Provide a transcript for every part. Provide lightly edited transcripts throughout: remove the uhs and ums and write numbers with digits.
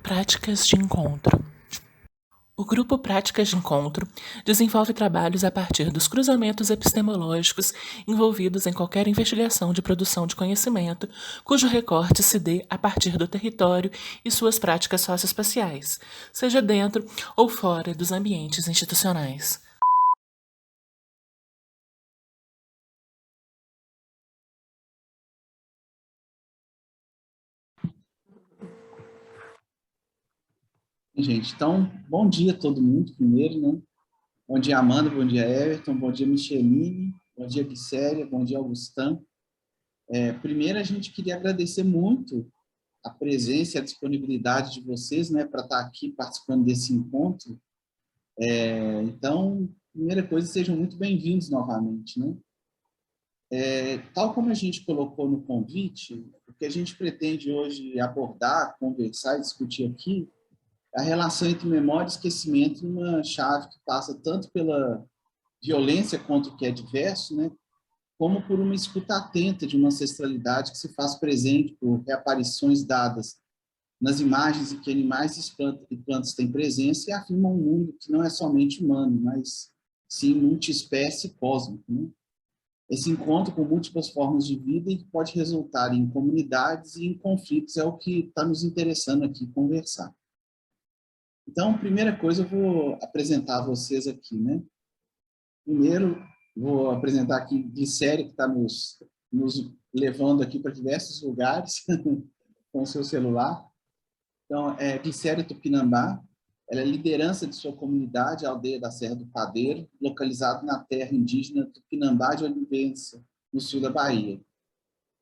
Práticas de encontro. O grupo Práticas de Encontro desenvolve trabalhos a partir dos cruzamentos epistemológicos envolvidos em qualquer investigação de produção de conhecimento, cujo recorte se dê a partir do território e suas práticas socioespaciais, seja dentro ou fora dos ambientes institucionais. Gente, então, bom dia a todo mundo, primeiro, né? Bom dia, Amanda, bom dia, Everton, bom dia, Micheline, bom dia, Glicéria, bom dia, Augustão. Primeiro, a gente queria agradecer muito a presença e a disponibilidade de vocês, né, para estar aqui participando desse encontro. Então, primeira coisa, sejam muito bem-vindos novamente, né? Tal como a gente colocou no convite, o que a gente pretende hoje abordar, conversar e discutir aqui a relação entre memória e esquecimento numa chave que passa tanto pela violência contra o que é diverso, né, como por uma escuta atenta de uma ancestralidade que se faz presente por reaparições dadas nas imagens em que animais e plantas têm presença e afirmam um mundo que não é somente humano, mas sim multiespécie cósmico, né? Esse encontro com múltiplas formas de vida e que pode resultar em comunidades e em conflitos é o que está nos interessando aqui conversar. Então, primeira coisa, eu vou apresentar vocês aqui, né? Primeiro, vou apresentar aqui Glicéria, que está nos levando aqui para diversos lugares com o seu celular. Então, Glicéria Tupinambá, ela é liderança de sua comunidade, a aldeia da Serra do Padeiro, localizado na terra indígena Tupinambá de Olivença, no sul da Bahia.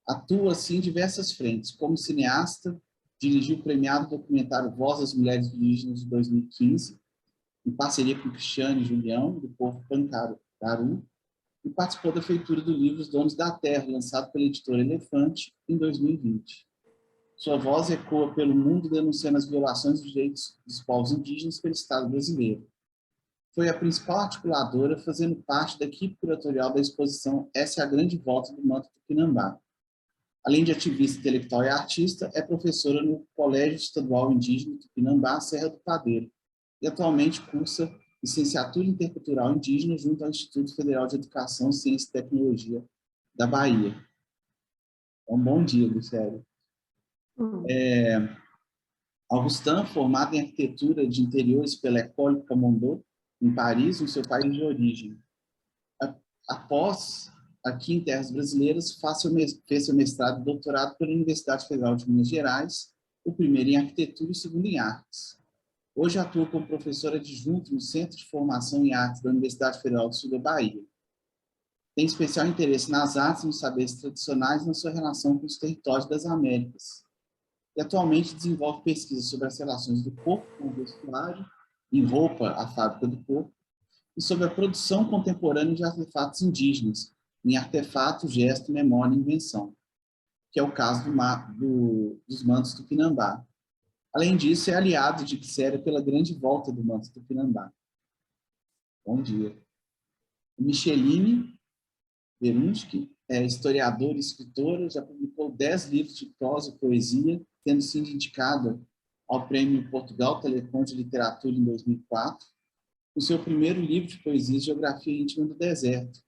Atua, assim, em diversas frentes. Como cineasta, dirigiu o premiado documentário Voz das Mulheres Indígenas de 2015, em parceria com Cristiane e Julião, do povo Pancaru, e participou da feitura do livro Os Donos da Terra, lançado pela editora Elefante, em 2020. Sua voz ecoa pelo mundo denunciando as violações dos direitos dos povos indígenas pelo Estado brasileiro. Foi a principal articuladora, fazendo parte da equipe curatorial da exposição Essa é a Grande Volta do Manto Tupinambá. Além de ativista intelectual e artista, é professora no Colégio Estadual Indígena Tupinambá, Serra do Padeiro, e atualmente cursa licenciatura intercultural indígena junto ao Instituto Federal de Educação, Ciência e Tecnologia da Bahia. Então, bom dia, Lucélia. Augustin, formado em arquitetura de interiores pela École Commandeur, em Paris, no seu país de origem. Após, aqui em terras brasileiras, fez seu mestrado e doutorado pela Universidade Federal de Minas Gerais, o primeiro em arquitetura e o segundo em artes. Hoje atua como professora adjunta no Centro de Formação em Artes da Universidade Federal do Sul da Bahia. Tem especial interesse nas artes e nos saberes tradicionais na sua relação com os territórios das Américas. E atualmente desenvolve pesquisas sobre as relações do corpo com o vestuário, em Roupa, a Fábrica do Corpo, e sobre a produção contemporânea de artefatos indígenas, em Artefato, Gesto, Memória e Invenção, que é o caso dos mantos Tupinambá. Além disso, é aliado de Glicéria pela grande volta do manto Tupinambá. Bom dia. Micheline Berunski é historiadora e escritora, já publicou 10 livros de prosa e poesia, tendo sido indicada ao Prêmio Portugal Telecom de Literatura em 2004, o seu primeiro livro de poesia Geografia Íntima do Deserto,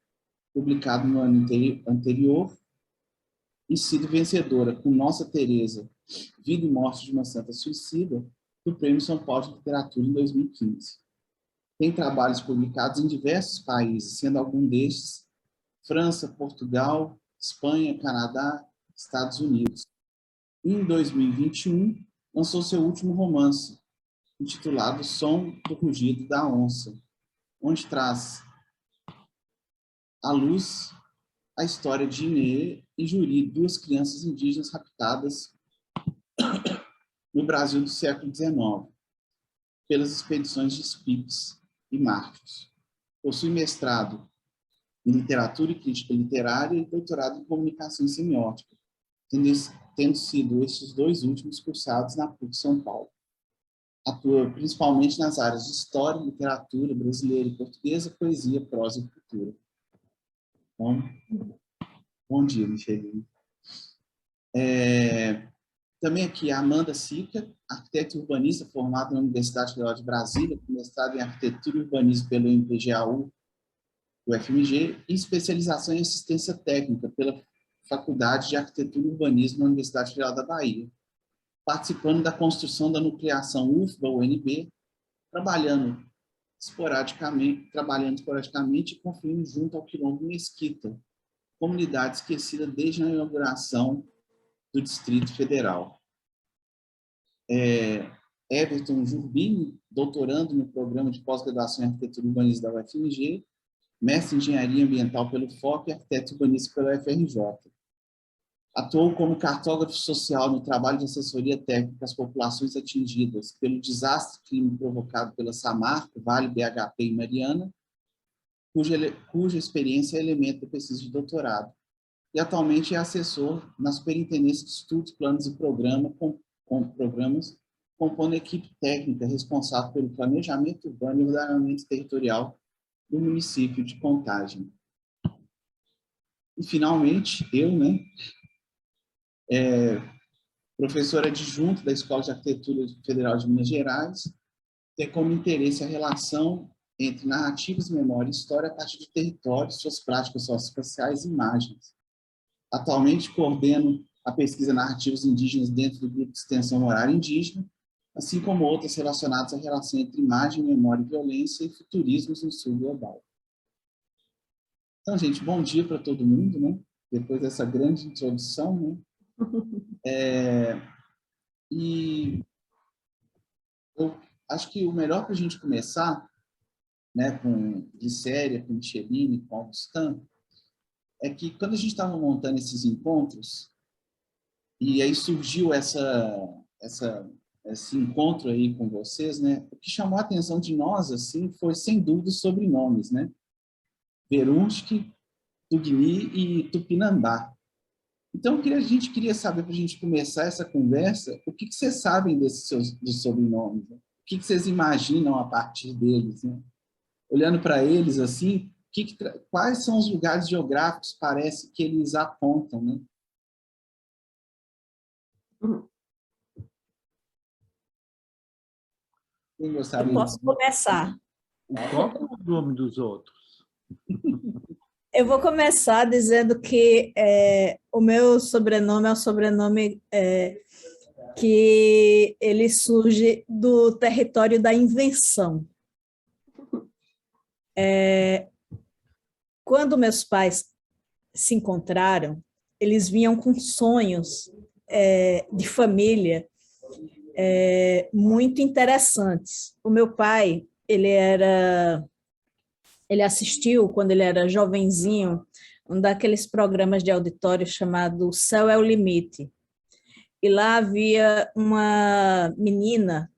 publicado no ano anterior, e sido vencedora com Nossa Teresa, Vida e Morte de uma Santa Suicida, do Prêmio São Paulo de Literatura em 2015. Tem trabalhos publicados em diversos países, sendo algum destes França, Portugal, Espanha, Canadá, Estados Unidos. Em 2021, lançou seu último romance, intitulado Som do Rugido da Onça, onde traz à luz a história de Inê e Juri, duas crianças indígenas raptadas no Brasil do século XIX, pelas expedições de Spix e Marcos. Possui mestrado em Literatura e Crítica Literária e doutorado em Comunicação e Semiótica, tendo sido estes dois últimos cursados na PUC São Paulo. Atua principalmente nas áreas de História, Literatura brasileira e portuguesa, Poesia, Prosa e Cultura. Então, bom dia, Micheline. Também aqui a Amanda Sica, arquiteta e urbanista formada na Universidade Federal de Brasília, com mestrado em Arquitetura e Urbanismo pelo MPGAU, do FMG, e especialização em Assistência Técnica pela Faculdade de Arquitetura e Urbanismo na Universidade Federal da Bahia, participando da construção da nucleação UFBA-UNB, trabalhando esporadicamente e construindo junto ao Quilombo Mesquita, comunidade esquecida desde a inauguração do Distrito Federal. Everton Jurbini, doutorando no programa de pós-graduação em Arquitetura e Urbanismo da UFMG, mestre em Engenharia Ambiental pelo FOP e arquiteto urbanista pela UFRJ. Atuou como cartógrafo social no trabalho de assessoria técnica às populações atingidas pelo desastre clima provocado pela Samarco, Vale, BHP e Mariana, cuja experiência é elemento da pesquisa de doutorado. E atualmente é assessor na Superintendência de Estudos, Planos e Programas, compondo a equipe técnica responsável pelo planejamento urbano e ordenamento territorial do município de Contagem. E, finalmente, eu, professor adjunto da Escola de Arquitetura Federal de Minas Gerais, tem como interesse a relação entre narrativas, memória e história a partir de territórios, suas práticas socioespaciais e imagens. Atualmente, coordeno a pesquisa Narrativas Indígenas dentro do Grupo de Extensão Horária Indígena, assim como outras relacionadas à relação entre imagem, memória e violência e futurismos no sul global. Então, gente, bom dia para todo mundo, depois dessa grande introdução, E eu acho que o melhor para a gente começar, com Glicéria, com Michelini, com Augustin, é que quando a gente estava montando esses encontros, e aí surgiu esse encontro aí com vocês, o que chamou a atenção de nós, assim, foi, sem dúvida, os sobrenomes, Verunski, Tugni e Tupinambá. Então, a gente queria saber, para a gente começar essa conversa, o que vocês sabem dos sobrenomes? O que vocês imaginam a partir deles? Olhando para eles, assim, quais são os lugares geográficos, parece, que eles apontam? Quem gostaria? Eu posso começar. O próprio ou o nome dos outros? Eu vou começar dizendo que o meu sobrenome é um sobrenome que ele surge do território da invenção. Quando meus pais se encontraram, eles vinham com sonhos de família muito interessantes. O meu pai, ele assistiu, quando ele era jovenzinho, um daqueles programas de auditório chamado O Céu é o Limite. E lá havia uma menina,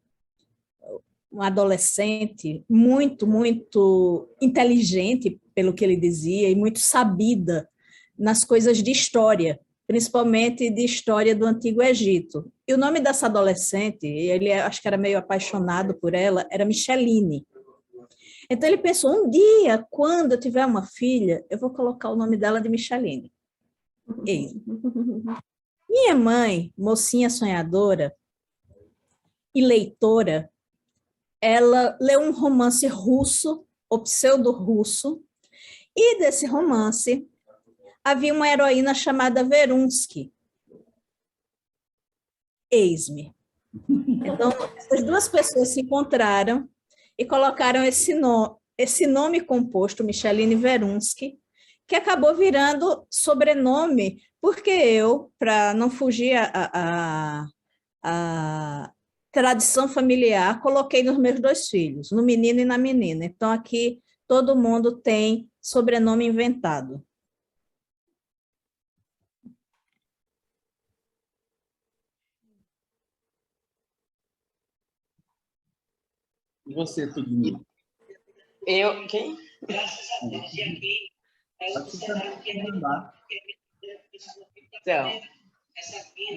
uma adolescente, muito, muito inteligente, pelo que ele dizia, e muito sabida nas coisas de história, principalmente de história do Antigo Egito. E o nome dessa adolescente, ele acho que era meio apaixonado por ela, era Micheline. Então, ele pensou, um dia, quando eu tiver uma filha, eu vou colocar o nome dela de Micheline. Minha mãe, mocinha sonhadora e leitora, ela leu um romance russo, ou pseudo-russo, e desse romance havia uma heroína chamada Verunski. Eis-me. Então, essas duas pessoas se encontraram e colocaram esse nome composto, Micheline Verunski, que acabou virando sobrenome, porque eu, para não fugir a tradição familiar, coloquei nos meus dois filhos, no menino e na menina. Então, aqui, todo mundo tem sobrenome inventado. E você, Tugni? Eu, quem? Então,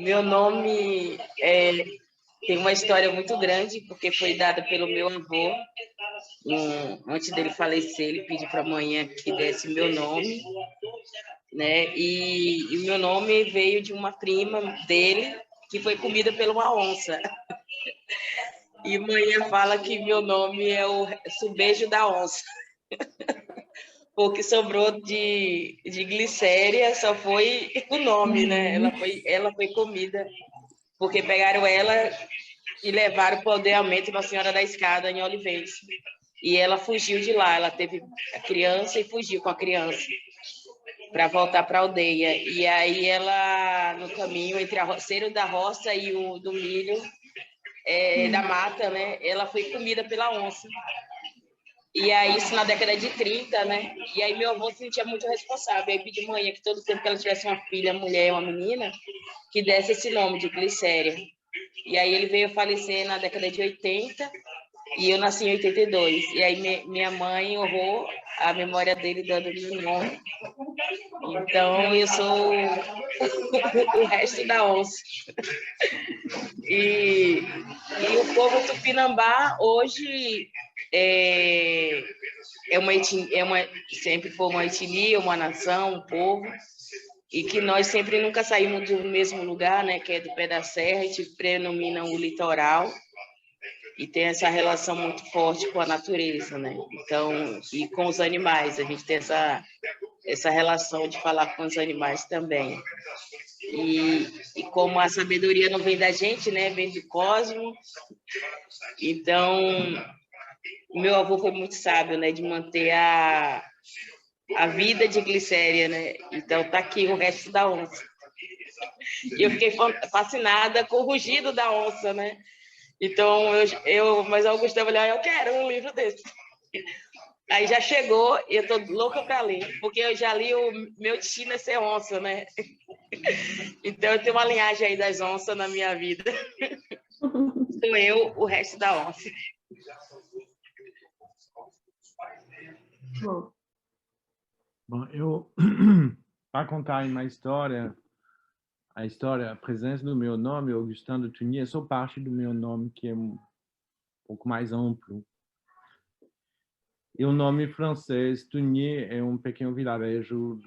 meu nome tem uma história muito grande, porque foi dada pelo meu avô. Antes dele falecer, ele pediu para a mãe que desse meu nome, E o meu nome veio de uma prima dele, que foi comida por uma onça. E manhã fala que meu nome é o subejo da onça. Porque sobrou de Glicéria, só foi o nome, né? Ela foi comida, porque pegaram ela e levaram para o aldeamento Nossa Senhora da Escada, em Oliveiras. E ela fugiu de lá, ela teve a criança e fugiu com a criança para voltar para a aldeia. E aí ela, no caminho, entre a roceiro da roça e o do milho, da mata, né? Ela foi comida pela onça. E aí, isso na década de 30, né? E aí meu avô se sentia muito responsável. Aí pediu manhã que todo tempo que ela tivesse uma filha, mulher, uma menina, que desse esse nome de Glicéria. E aí ele veio falecer na década de 80 e eu nasci em 82. E aí minha mãe honrou a memória dele dando meu nome. Então eu sou o resto da onça. E o povo tupinambá hoje sempre foi uma etnia, uma nação, um povo, e que nós sempre nunca saímos do mesmo lugar, né, que é do pé da serra, a gente predomina o litoral e tem essa relação muito forte com a natureza, né? Então, e com os animais, a gente tem essa relação de falar com os animais também. E como a sabedoria não vem da gente, né, vem do cosmos, então meu avô foi muito sábio, né, de manter a vida de Glicéria, né? Então tá aqui o resto da onça. E eu fiquei fascinada com o rugido da onça, né? Então mas Augusto eu falei, eu quero um livro desse. Aí já chegou e eu tô louca para ler, porque eu já li o Meu Destino é Ser Onça, né? Então eu tenho uma linhagem aí das onças na minha vida. Sou eu, o resto da onça. Bom, para contar uma história, a presença do meu nome, Augustin de Thugny, é só parte do meu nome, que é um pouco mais amplo. E o nome francês, Thugny, é um pequeno vilarejo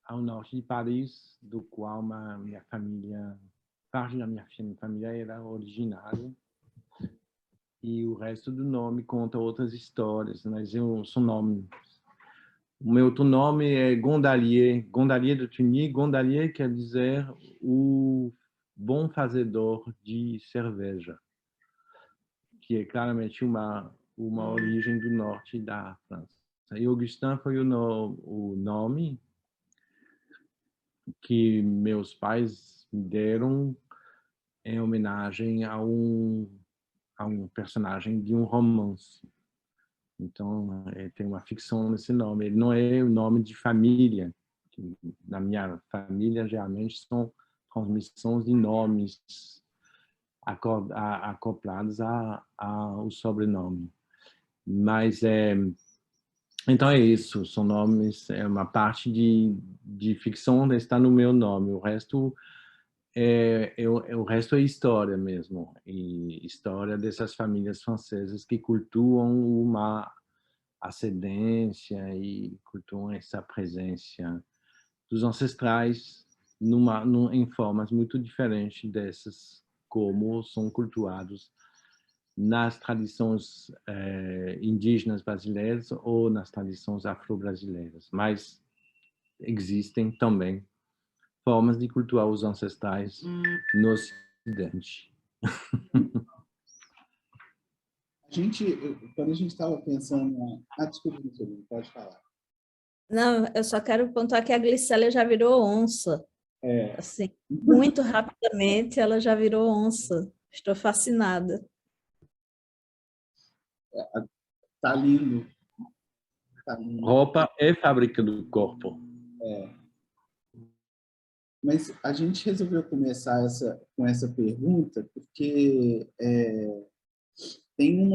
ao norte de Paris, do qual parte da minha família era originária. E o resto do nome conta outras histórias, mas o meu outro nome é Gondalier de Thugny. Gondalier quer dizer o bom fazedor de cerveja, que é claramente uma origem do norte da França. E Augustin foi o nome que meus pais me deram em homenagem a um personagem de um romance. Então, tem uma ficção nesse nome. Ele não é o nome de família. Na minha família, geralmente, são transmissões de nomes acoplados ao sobrenome. Mas, então é isso. São nomes, é uma parte de ficção está no meu nome. O resto o resto é história mesmo, e história dessas famílias francesas que cultuam uma ascendência e cultuam essa presença dos ancestrais em formas muito diferentes dessas, como são cultuados nas tradições indígenas brasileiras ou nas tradições afro-brasileiras, mas existem também formas de cultuar os ancestrais no Ocidente. Quando a gente estava pensando... desculpa, pode falar. Não, eu só quero pontuar que a Glicélia já virou onça. Assim, muito rapidamente ela já virou onça. Estou fascinada. Tá lindo. Tá lindo. Roupa é fábrica do corpo. Mas a gente resolveu começar com essa pergunta porque tem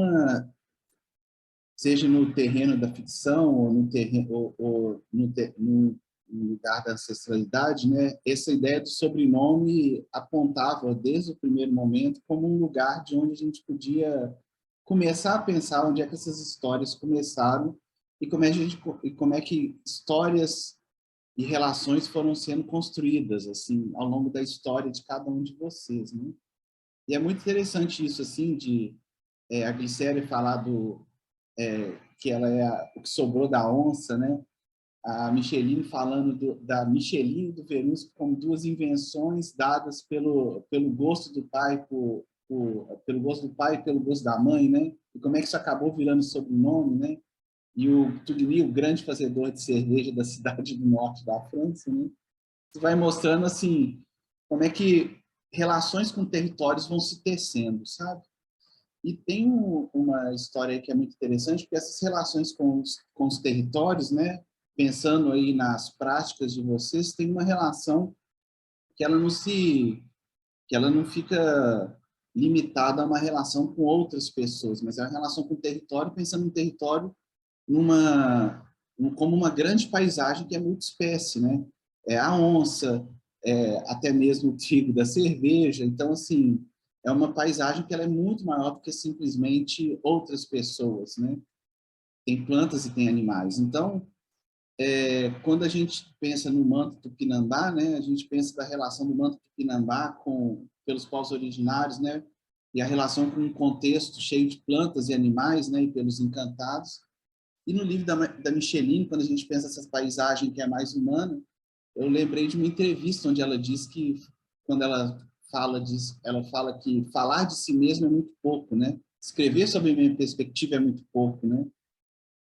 seja no terreno da ficção ou no terreno ou no lugar da ancestralidade, né? Essa ideia do sobrenome apontava desde o primeiro momento como um lugar de onde a gente podia começar a pensar onde é que essas histórias começaram e como é que histórias e relações foram sendo construídas assim ao longo da história de cada um de vocês, né? E é muito interessante isso assim de a Glicéria falar que ela é o que sobrou da onça, né? A Micheline falando da Micheline e do Verusco como duas invenções dadas pelo gosto do pai pelo gosto do pai e pelo gosto da mãe, né? E como é que isso acabou virando sobrenome, né? E o Tugny, o grande fazedor de cerveja da cidade do norte da França, né? Isso vai mostrando assim como é que relações com territórios vão se tecendo, sabe? E tem uma história que é muito interessante, porque essas relações com os territórios, né? Pensando aí nas práticas de vocês, tem uma relação que ela não fica limitada a uma relação com outras pessoas, mas é uma relação com o território, pensando no território como uma grande paisagem que é multiespécie, né? É a onça, até mesmo o trigo da cerveja. Então, assim, é uma paisagem que ela é muito maior do que simplesmente outras pessoas, né? Tem plantas e tem animais. Então, quando a gente pensa no manto tupinambá, né, a gente pensa da relação do manto tupinambá pelos povos originários, né, e a relação com um contexto cheio de plantas e animais, né, e pelos encantados. E no livro da Micheline, quando a gente pensa essa paisagem que é mais humana, eu lembrei de uma entrevista onde ela diz que, quando ela fala disso, ela fala que falar de si mesma é muito pouco, né? Escrever sobre a minha perspectiva é muito pouco, né?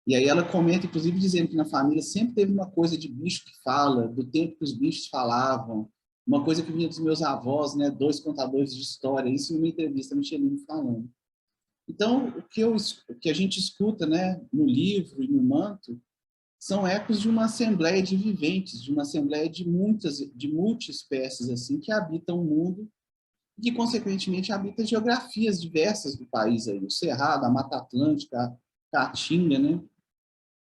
E aí ela comenta, inclusive, dizendo que na família sempre teve uma coisa de bicho que fala, do tempo que os bichos falavam, uma coisa que vinha dos meus avós, né? 2 contadores de história, isso numa entrevista a Micheline falando. Então, o que a gente escuta, né, no livro e no manto, são ecos de uma assembleia de viventes, de uma assembleia de multiespécies assim, que habitam o mundo e que, consequentemente, habitam geografias diversas do país, aí, o Cerrado, a Mata Atlântica, a Caatinga, né?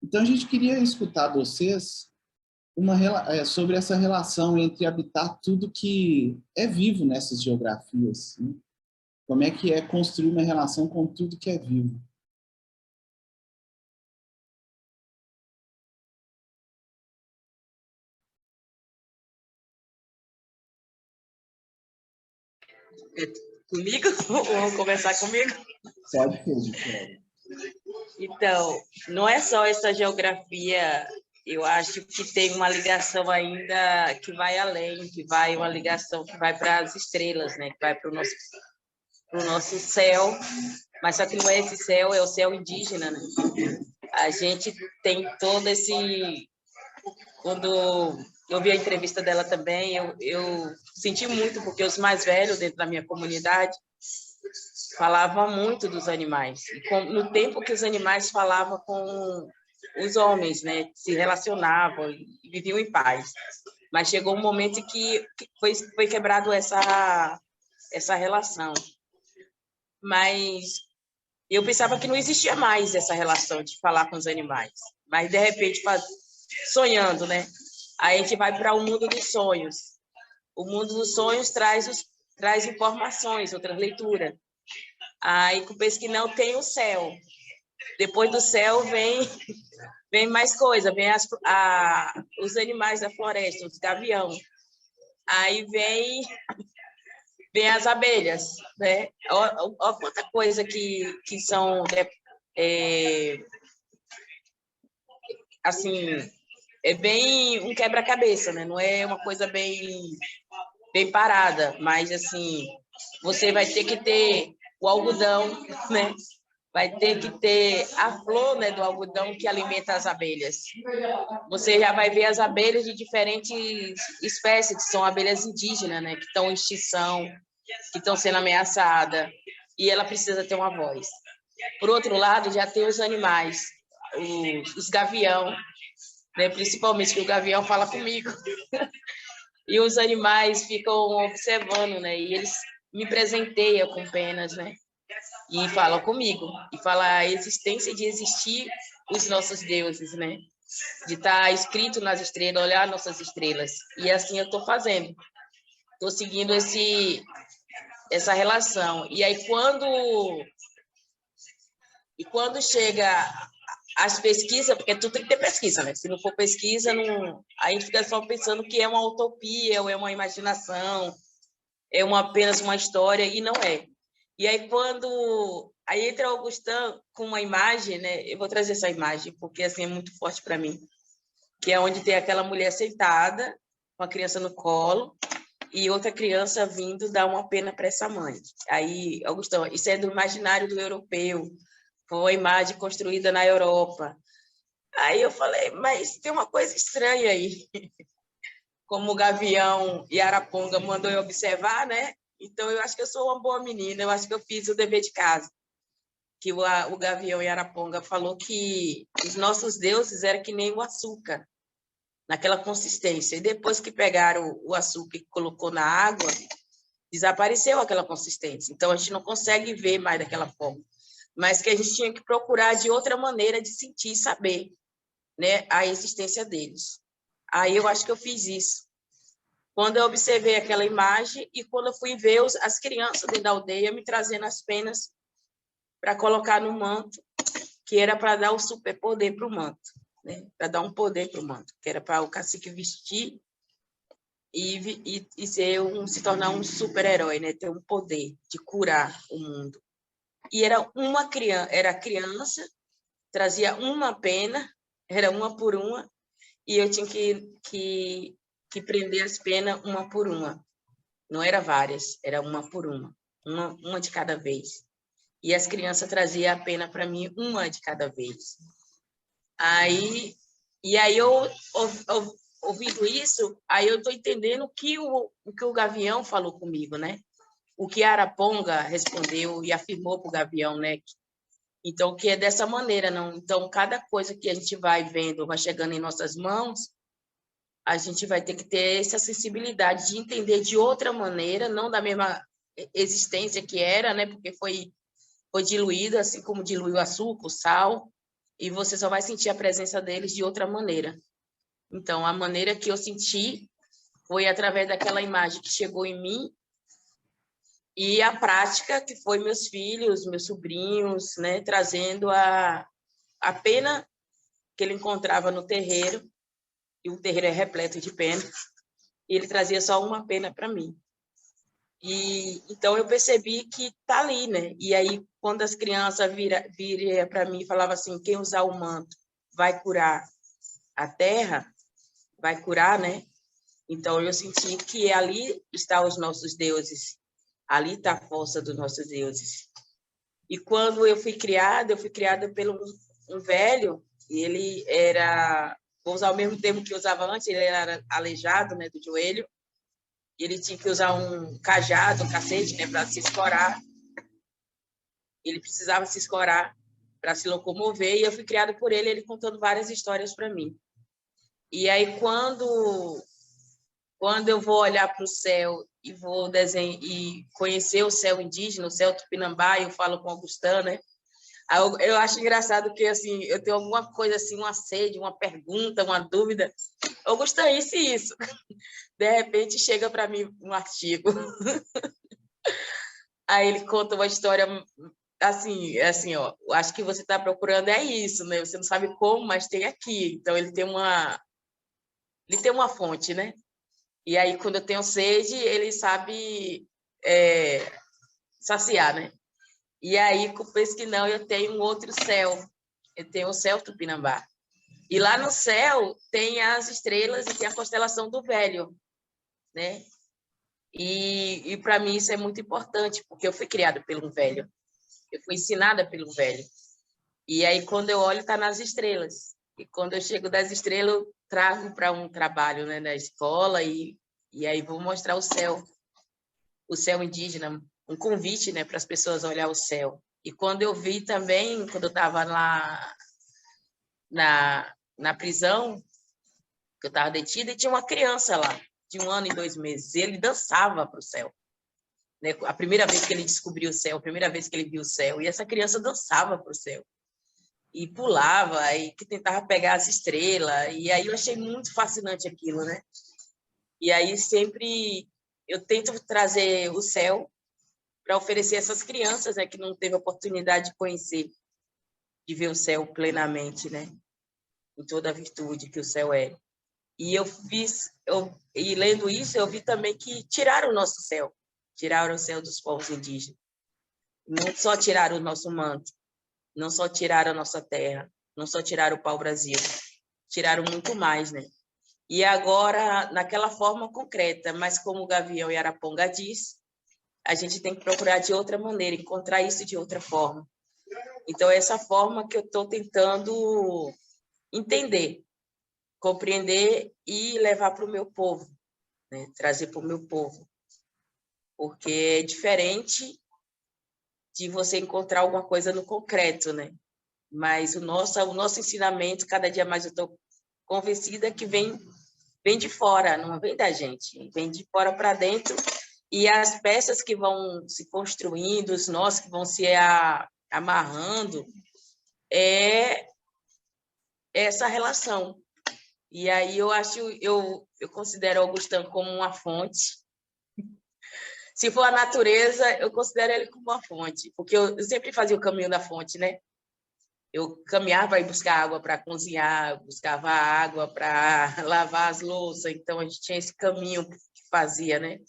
Então, a gente queria escutar de vocês sobre essa relação entre habitar tudo que é vivo nessas geografias, né? Como é que é construir uma relação com tudo que é vivo. Comigo? Vamos conversar comigo? Pode ser. Então, não é só essa geografia, eu acho que tem uma ligação ainda que vai além, uma ligação que vai para as estrelas, né? Que vai para o nosso céu, mas só que não é esse céu, é o céu indígena, né? A gente tem todo esse... Quando eu vi a entrevista dela também, eu senti muito, porque os mais velhos dentro da minha comunidade falavam muito dos animais. E no tempo que os animais falavam com os homens, né, se relacionavam e viviam em paz. Mas chegou um momento que foi quebrado essa relação. Mas eu pensava que não existia mais essa relação de falar com os animais. Mas, de repente, sonhando, né? Aí a gente vai para o mundo dos sonhos. O mundo dos sonhos traz informações, outra leitura. Aí eu penso que não tem o céu. Depois do céu vem mais coisa, vem os animais da floresta, os gavião. Aí vem as abelhas, né? Olha quanta coisa que são assim, é bem um quebra-cabeça, né? Não é uma coisa bem parada, mas assim, você vai ter que ter o algodão, né? Vai ter que ter a flor, né, do algodão que alimenta as abelhas. Você já vai ver as abelhas de diferentes espécies, que são abelhas indígenas, né, que estão em extinção, que estão sendo ameaçadas, e ela precisa ter uma voz. Por outro lado, já tem os animais, os gavião, né, principalmente que o gavião fala comigo. E os animais ficam observando, né, e eles me presenteiam com penas, né, e falam comigo, e falam a existência de existir os nossos deuses, né? De estar escrito nas estrelas, olhar nossas estrelas. E assim eu estou fazendo. Estou seguindo essa relação. E aí, quando chega as pesquisas, porque tudo tem que ter pesquisa, né? Se não for pesquisa, não... aí fica só pensando que é uma utopia, ou é uma imaginação, é apenas uma história, e não é. E aí, aí entra o Augustin com uma imagem, né? Eu vou trazer essa imagem, porque assim, é muito forte para mim, que é onde tem aquela mulher sentada, com a criança no colo, e outra criança vindo dar uma pena para essa mãe. Aí, Augustão, isso é do imaginário do europeu, foi uma imagem construída na Europa. Aí eu falei, mas tem uma coisa estranha aí. Como o Gavião e Araponga mandou eu observar, né? Então, eu acho que eu sou uma boa menina, eu acho que eu fiz o dever de casa. Que o Gavião e Araponga falou que os nossos deuses eram que nem o açúcar, naquela consistência. E depois que pegaram o açúcar e colocou na água, desapareceu aquela consistência. Então, a gente não consegue ver mais daquela forma. Mas que a gente tinha que procurar de outra maneira de sentir e saber, né, a existência deles. Aí eu acho que eu fiz isso. Quando eu observei aquela imagem e quando eu fui ver as crianças dentro da aldeia me trazendo as penas para colocar no manto, que era para dar o superpoder para o manto, né? Para dar um poder para o manto, que era para o cacique vestir e se tornar um super-herói, né? Ter um poder de curar o mundo. E era criança, trazia uma pena, era uma por uma, e eu tinha que prender as penas uma por uma. Não era várias, era uma por uma de cada vez. E as crianças traziam a pena para mim uma de cada vez. Aí eu ouvindo isso, aí eu estou entendendo o que o Gavião falou comigo, né? O que a Araponga respondeu e afirmou para o Gavião, né? Então, que é dessa maneira, não? Então, cada coisa que a gente vai vendo, vai chegando em nossas mãos, a gente vai ter que ter essa sensibilidade de entender de outra maneira, não da mesma existência que era, né? Porque foi diluído, assim como diluiu o açúcar, o sal, e você só vai sentir a presença deles de outra maneira. Então, a maneira que eu senti foi através daquela imagem que chegou em mim e a prática que foi meus filhos, meus sobrinhos, né, trazendo a pena que ele encontrava no terreiro, e o terreiro é repleto de penas, e ele trazia só uma pena para mim. E então eu percebi que tá ali, né? E aí quando as crianças viram para mim e falavam assim, quem usar o manto vai curar a terra, vai curar, né? Então eu senti que ali estão os nossos deuses, ali está a força dos nossos deuses. E quando eu fui criada pelo um velho, e ele era, vou usar o mesmo termo que eu usava antes, ele era aleijado, né, do joelho. Ele tinha que usar um cajado, um cacete, né, para se escorar. Ele precisava se escorar para se locomover, e eu fui criada por ele, ele contando várias histórias para mim. E aí, quando eu vou olhar para o céu e vou desenhar e conhecer o céu indígena, o céu tupinambá, eu falo com Augustin, né? Eu acho engraçado que assim, eu tenho alguma coisa assim, uma sede, uma pergunta, uma dúvida. Augustin, isso e isso. De repente chega para mim um artigo. Aí ele conta uma história assim, ó, acho que você está procurando é isso, né? Você não sabe como, mas tem aqui. Então ele tem uma fonte, né? E aí quando eu tenho sede, ele sabe saciar, né? E aí, penso que não, eu tenho um outro céu. Eu tenho o céu Tupinambá. E lá no céu tem as estrelas e tem a constelação do Velho, né? E para mim isso é muito importante, porque eu fui criada pelo velho. Eu fui ensinada pelo velho. E aí, quando eu olho, está nas estrelas. E quando eu chego das estrelas, eu trago para um trabalho, né, na escola e aí vou mostrar o céu indígena, um convite, né, para as pessoas olhar o céu. E quando eu vi também, quando eu estava lá na prisão, que eu estava detida, e tinha uma criança lá, de 1 ano e 2 meses, e ele dançava para o céu. Né? A primeira vez que ele descobriu o céu, a primeira vez que ele viu o céu, e essa criança dançava para o céu. E pulava, e que tentava pegar as estrelas, e aí eu achei muito fascinante aquilo, né? E aí sempre eu tento trazer o céu para oferecer essas crianças, né, que não teve oportunidade de conhecer. de ver o céu plenamente, né? Em toda a virtude que o céu é. E e lendo isso, eu vi também que tiraram o nosso céu, tiraram o céu dos povos indígenas. Não só tiraram o nosso manto, não só tiraram a nossa terra, não só tiraram o pau-brasil, tiraram muito mais, né? E agora, naquela forma concreta, mas como o Gavião e Araponga diz, a gente tem que procurar de outra maneira, encontrar isso de outra forma. Então, é essa forma que eu estou tentando entender, compreender e levar para o meu povo, né? Trazer para o meu povo. Porque é diferente de você encontrar alguma coisa no concreto, né? Mas o nosso ensinamento, cada dia mais eu estou convencida que vem de fora, não vem da gente, vem de fora para dentro, e as peças que vão se construindo, os nós que vão se amarrando, é essa relação. E aí eu considero Augustin como uma fonte. Se for a natureza, eu considero ele como uma fonte, porque eu sempre fazia o caminho da fonte, né? Eu caminhava para ir buscar água para cozinhar, buscava água para lavar as louças, então a gente tinha esse caminho que fazia, né?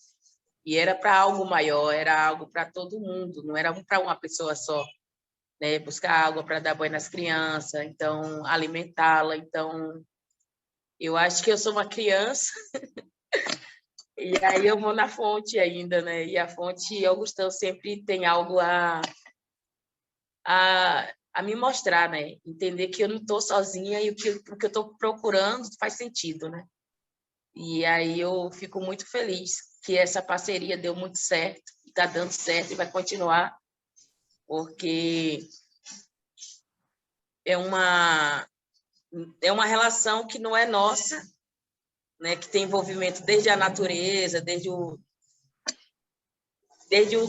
E era para algo maior, era algo para todo mundo, não era para uma pessoa só, né? Buscar água para dar banho nas crianças, então alimentá-la, então eu acho que eu sou uma criança e aí eu vou na fonte ainda, né? E a fonte Augustão sempre tem algo a me mostrar, né? Entender que eu não estou sozinha e o que eu estou procurando faz sentido, né? E aí eu fico muito feliz que essa parceria deu muito certo, está dando certo e vai continuar, porque é uma relação que não é nossa, né? Que tem envolvimento desde a natureza, desde o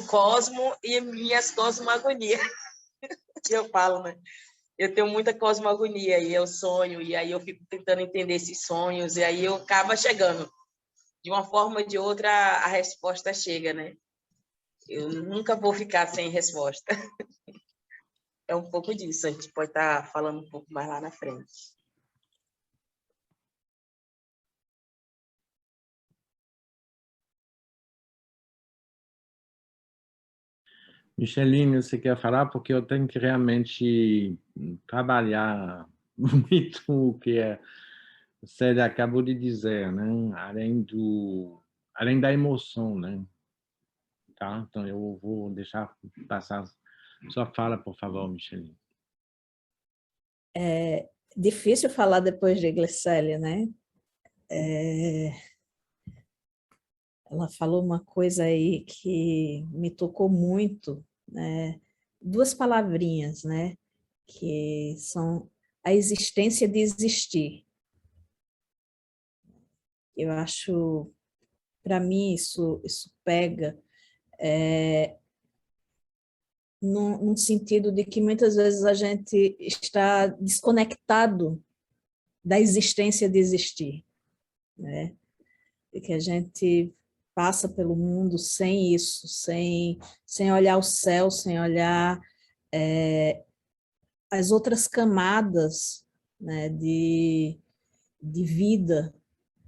cosmo e minhas cosmogonias, que eu falo, né? Eu tenho muita cosmogonia e eu sonho, e aí eu fico tentando entender esses sonhos, e aí eu acaba chegando. De uma forma ou de outra, a resposta chega, né? Eu nunca vou ficar sem resposta. É um pouco disso, a gente pode estar falando um pouco mais lá na frente. Micheline, você quer falar? Porque eu tenho que realmente trabalhar muito o que você acabou de dizer, né? Além da emoção, né? Tá? Então eu vou deixar passar sua fala, por favor, Micheline. É difícil falar depois de Glicélia, né? Ela falou uma coisa aí que me tocou muito, né? Duas palavrinhas, né? Que são a existência de existir. Eu acho, para mim, isso pega num sentido de que muitas vezes a gente está desconectado da existência de existir, né? E que a gente passa pelo mundo sem isso, sem olhar o céu, sem olhar as outras camadas, né, de vida,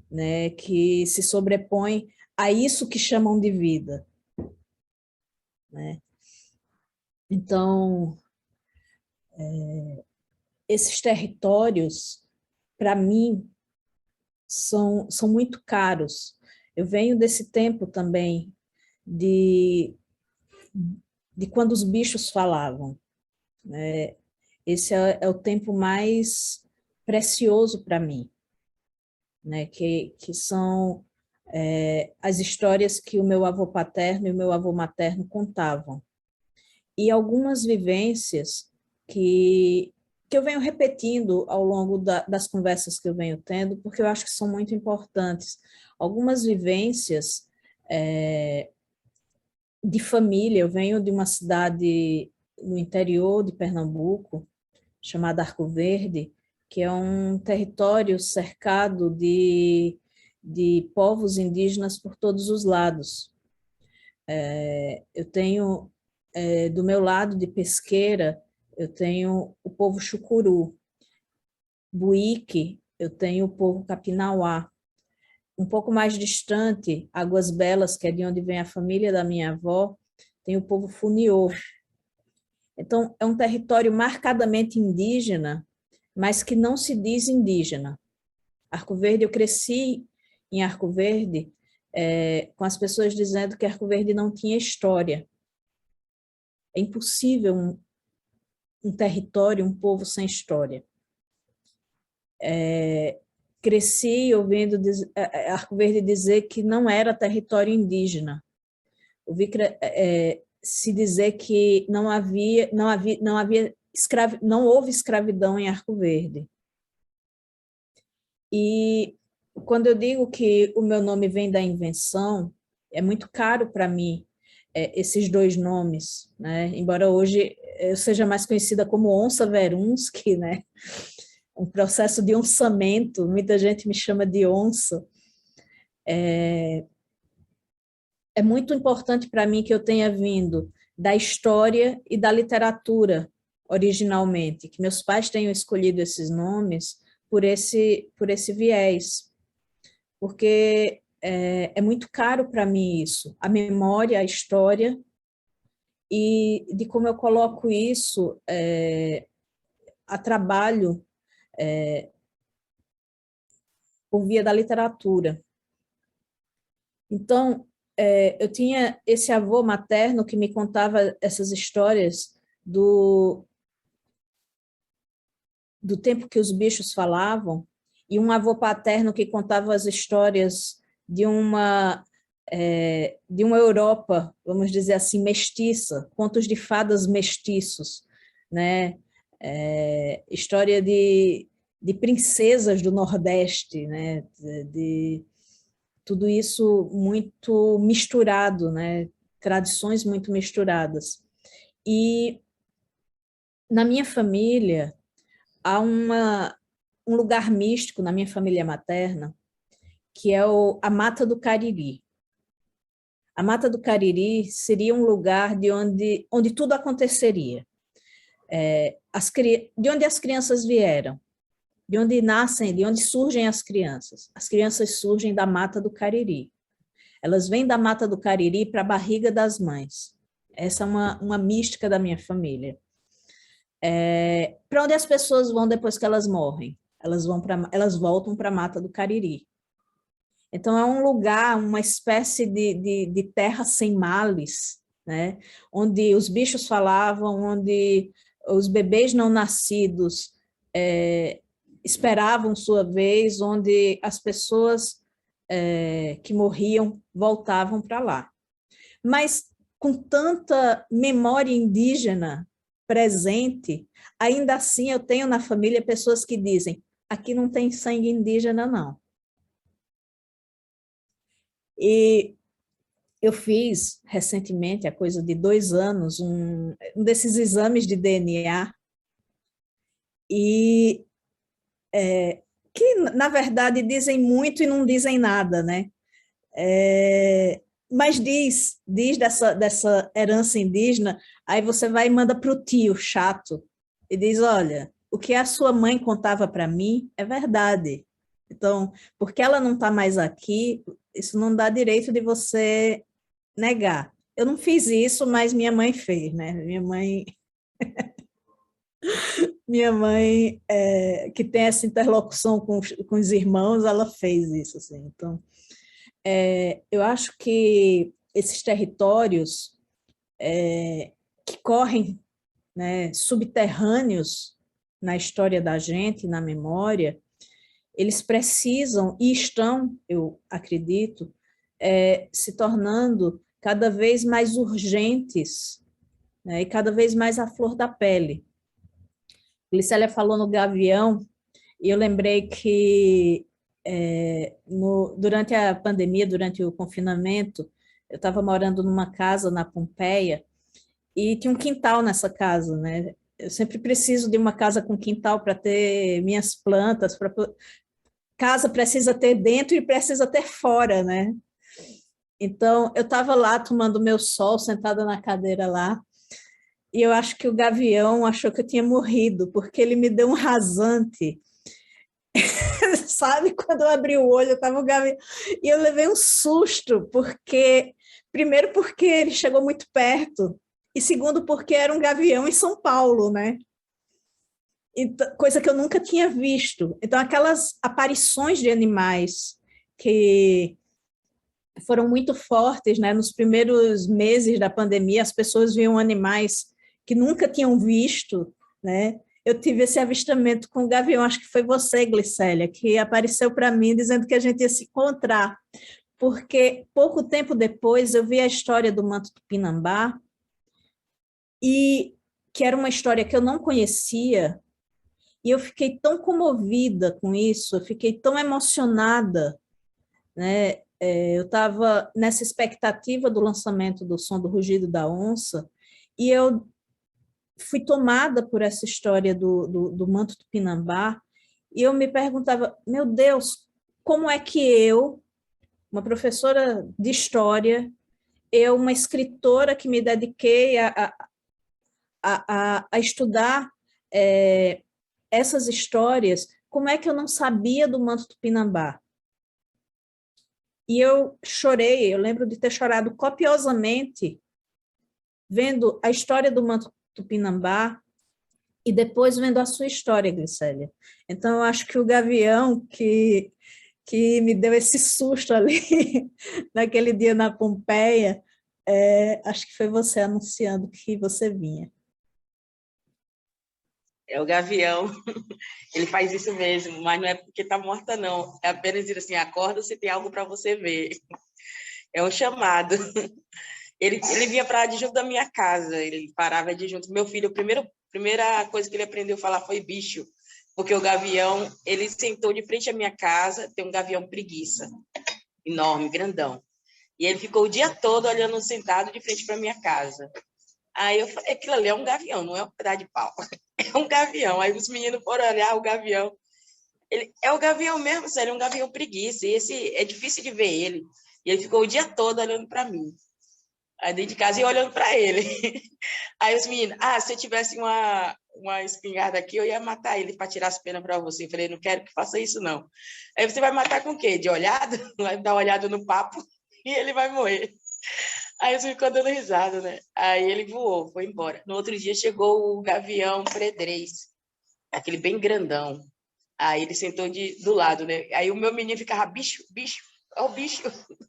né, que se sobrepõem a isso que chamam de vida, né? Então, esses territórios, para mim, são muito caros. Eu venho desse tempo também de quando os bichos falavam, né? Esse é o tempo mais precioso para mim, né? Que são as histórias que o meu avô paterno e o meu avô materno contavam. E algumas vivências que eu venho repetindo ao longo das conversas que eu venho tendo, porque eu acho que são muito importantes. Algumas vivências de família. Eu venho de uma cidade no interior de Pernambuco, chamada Arco Verde, que é um território cercado de povos indígenas por todos os lados. Eu tenho, do meu lado de pesqueira, eu tenho o povo Chucuru. Buíque, eu tenho o povo Capinauá. Um pouco mais distante, Águas Belas, que é de onde vem a família da minha avó, tem o povo Funiô. Então, é um território marcadamente indígena, mas que não se diz indígena. Arco Verde, eu cresci em Arco Verde, com as pessoas dizendo que Arco Verde não tinha história. É impossível um território, um povo sem história. Cresci ouvindo Arco Verde dizer que não era território indígena. Ouvi se dizer que não houve escravidão em Arco Verde. E quando eu digo que o meu nome vem da invenção, é muito caro para mim esses dois nomes, né? Embora hoje eu seja mais conhecida como Onça Verunski, né? Um processo de onçamento, muita gente me chama de onça. É muito importante para mim que eu tenha vindo da história e da literatura originalmente, que meus pais tenham escolhido esses nomes por esse viés, porque é muito caro para mim isso, a memória, a história, e de como eu coloco isso a trabalho por via da literatura. Então, eu tinha esse avô materno que me contava essas histórias do tempo que os bichos falavam, e um avô paterno que contava as histórias de uma Europa, vamos dizer assim, mestiça, contos de fadas mestiços, né? História de princesas do Nordeste, né? De tudo isso muito misturado, né? Tradições muito misturadas. E na minha família há um lugar místico na minha família materna, que é a Mata do Cariri. A Mata do Cariri seria um lugar de onde tudo aconteceria. De onde as crianças vieram, de onde nascem, de onde surgem as crianças. As crianças surgem da Mata do Cariri. Elas vêm da Mata do Cariri para a barriga das mães. Essa é uma mística da minha família. Para onde as pessoas vão depois que elas morrem? Elas voltam para a Mata do Cariri. Então, é um lugar, uma espécie de terra sem males, né? Onde os bichos falavam, onde os bebês não nascidos esperavam sua vez, onde as pessoas que morriam voltavam para lá. Mas, com tanta memória indígena presente, ainda assim eu tenho na família pessoas que dizem: aqui não tem sangue indígena, não. E eu fiz recentemente, há coisa de 2 anos, um desses exames de DNA, e que, na verdade, dizem muito e não dizem nada, né? Mas diz dessa herança indígena, aí você vai e manda para o tio chato, e diz: olha, o que a sua mãe contava para mim é verdade. Então, porque ela não está mais aqui, isso não dá direito de você negar. Eu não fiz isso, mas minha mãe fez, né? Minha mãe que tem essa interlocução com os irmãos, ela fez isso, assim. Então, eu acho que esses territórios que correm, né, subterrâneos na história da gente, na memória, eles precisam e estão, eu acredito, se tornando cada vez mais urgentes, né, e cada vez mais à flor da pele. Glicélia falou no Gavião, e eu lembrei que durante a pandemia, durante o confinamento, eu estava morando numa casa na Pompeia, e tinha um quintal nessa casa, né? Eu sempre preciso de uma casa com quintal para ter minhas plantas, casa precisa ter dentro e precisa ter fora, né? Então, eu estava lá tomando meu sol, sentada na cadeira lá, e eu acho que o gavião achou que eu tinha morrido, porque ele me deu um rasante. Sabe, quando eu abri o olho, eu estava o gavião, e eu levei um susto, primeiro porque ele chegou muito perto, e segundo porque era um gavião em São Paulo, né? Coisa que eu nunca tinha visto. Então, aquelas aparições de animais que foram muito fortes, né? Nos primeiros meses da pandemia, as pessoas viam animais que nunca tinham visto, né? Eu tive esse avistamento com o gavião, acho que foi você, Glicélia, que apareceu para mim dizendo que a gente ia se encontrar, porque pouco tempo depois eu vi a história do manto tupinambá, e que era uma história que eu não conhecia, e eu fiquei tão comovida com isso, eu fiquei tão emocionada, né? Eu estava nessa expectativa do lançamento do Som do Rugido da Onça, e eu fui tomada por essa história do manto tupinambá, e eu me perguntava, meu Deus, como é que eu, uma professora de história, eu, uma escritora que me dediquei a estudar essas histórias, como é que eu não sabia do manto tupinambá? E eu chorei, eu lembro de ter chorado copiosamente vendo a história do manto tupinambá e depois vendo a sua história, Glicélia. Então, eu acho que o gavião que me deu esse susto ali naquele dia na Pompeia, acho que foi você anunciando que você vinha. É o gavião, ele faz isso mesmo, mas não é porque está morta, não. É apenas dizer assim, acorda se tem algo para você ver. É um chamado. Ele vinha para adjunto da minha casa, ele parava adjunto. Meu filho, a primeira coisa que ele aprendeu a falar foi bicho, porque o gavião, ele sentou de frente à minha casa, tem um gavião preguiça, enorme, grandão. E ele ficou o dia todo olhando sentado de frente para minha casa. Aí eu falei, aquilo ali é um gavião, não é um pedaço de pau. É um gavião. Aí os meninos foram olhar o gavião. Ele é o gavião mesmo, sério, é um gavião preguiça. E esse é difícil de ver ele. E ele ficou o dia todo olhando para mim. Aí dentro de casa e olhando para ele. Aí os meninos, se eu tivesse uma espingarda aqui, eu ia matar ele para tirar as penas para você. Eu falei, não quero que faça isso, não. Aí você vai matar com o quê? De olhada? Vai dar uma olhada no papo e ele vai morrer. Aí eu ficou dando risada, né? Aí ele voou, foi embora. No outro dia chegou o gavião predrez, aquele bem grandão. Aí ele sentou do lado, né? Aí o meu menino ficava, bicho, bicho, ó o bicho.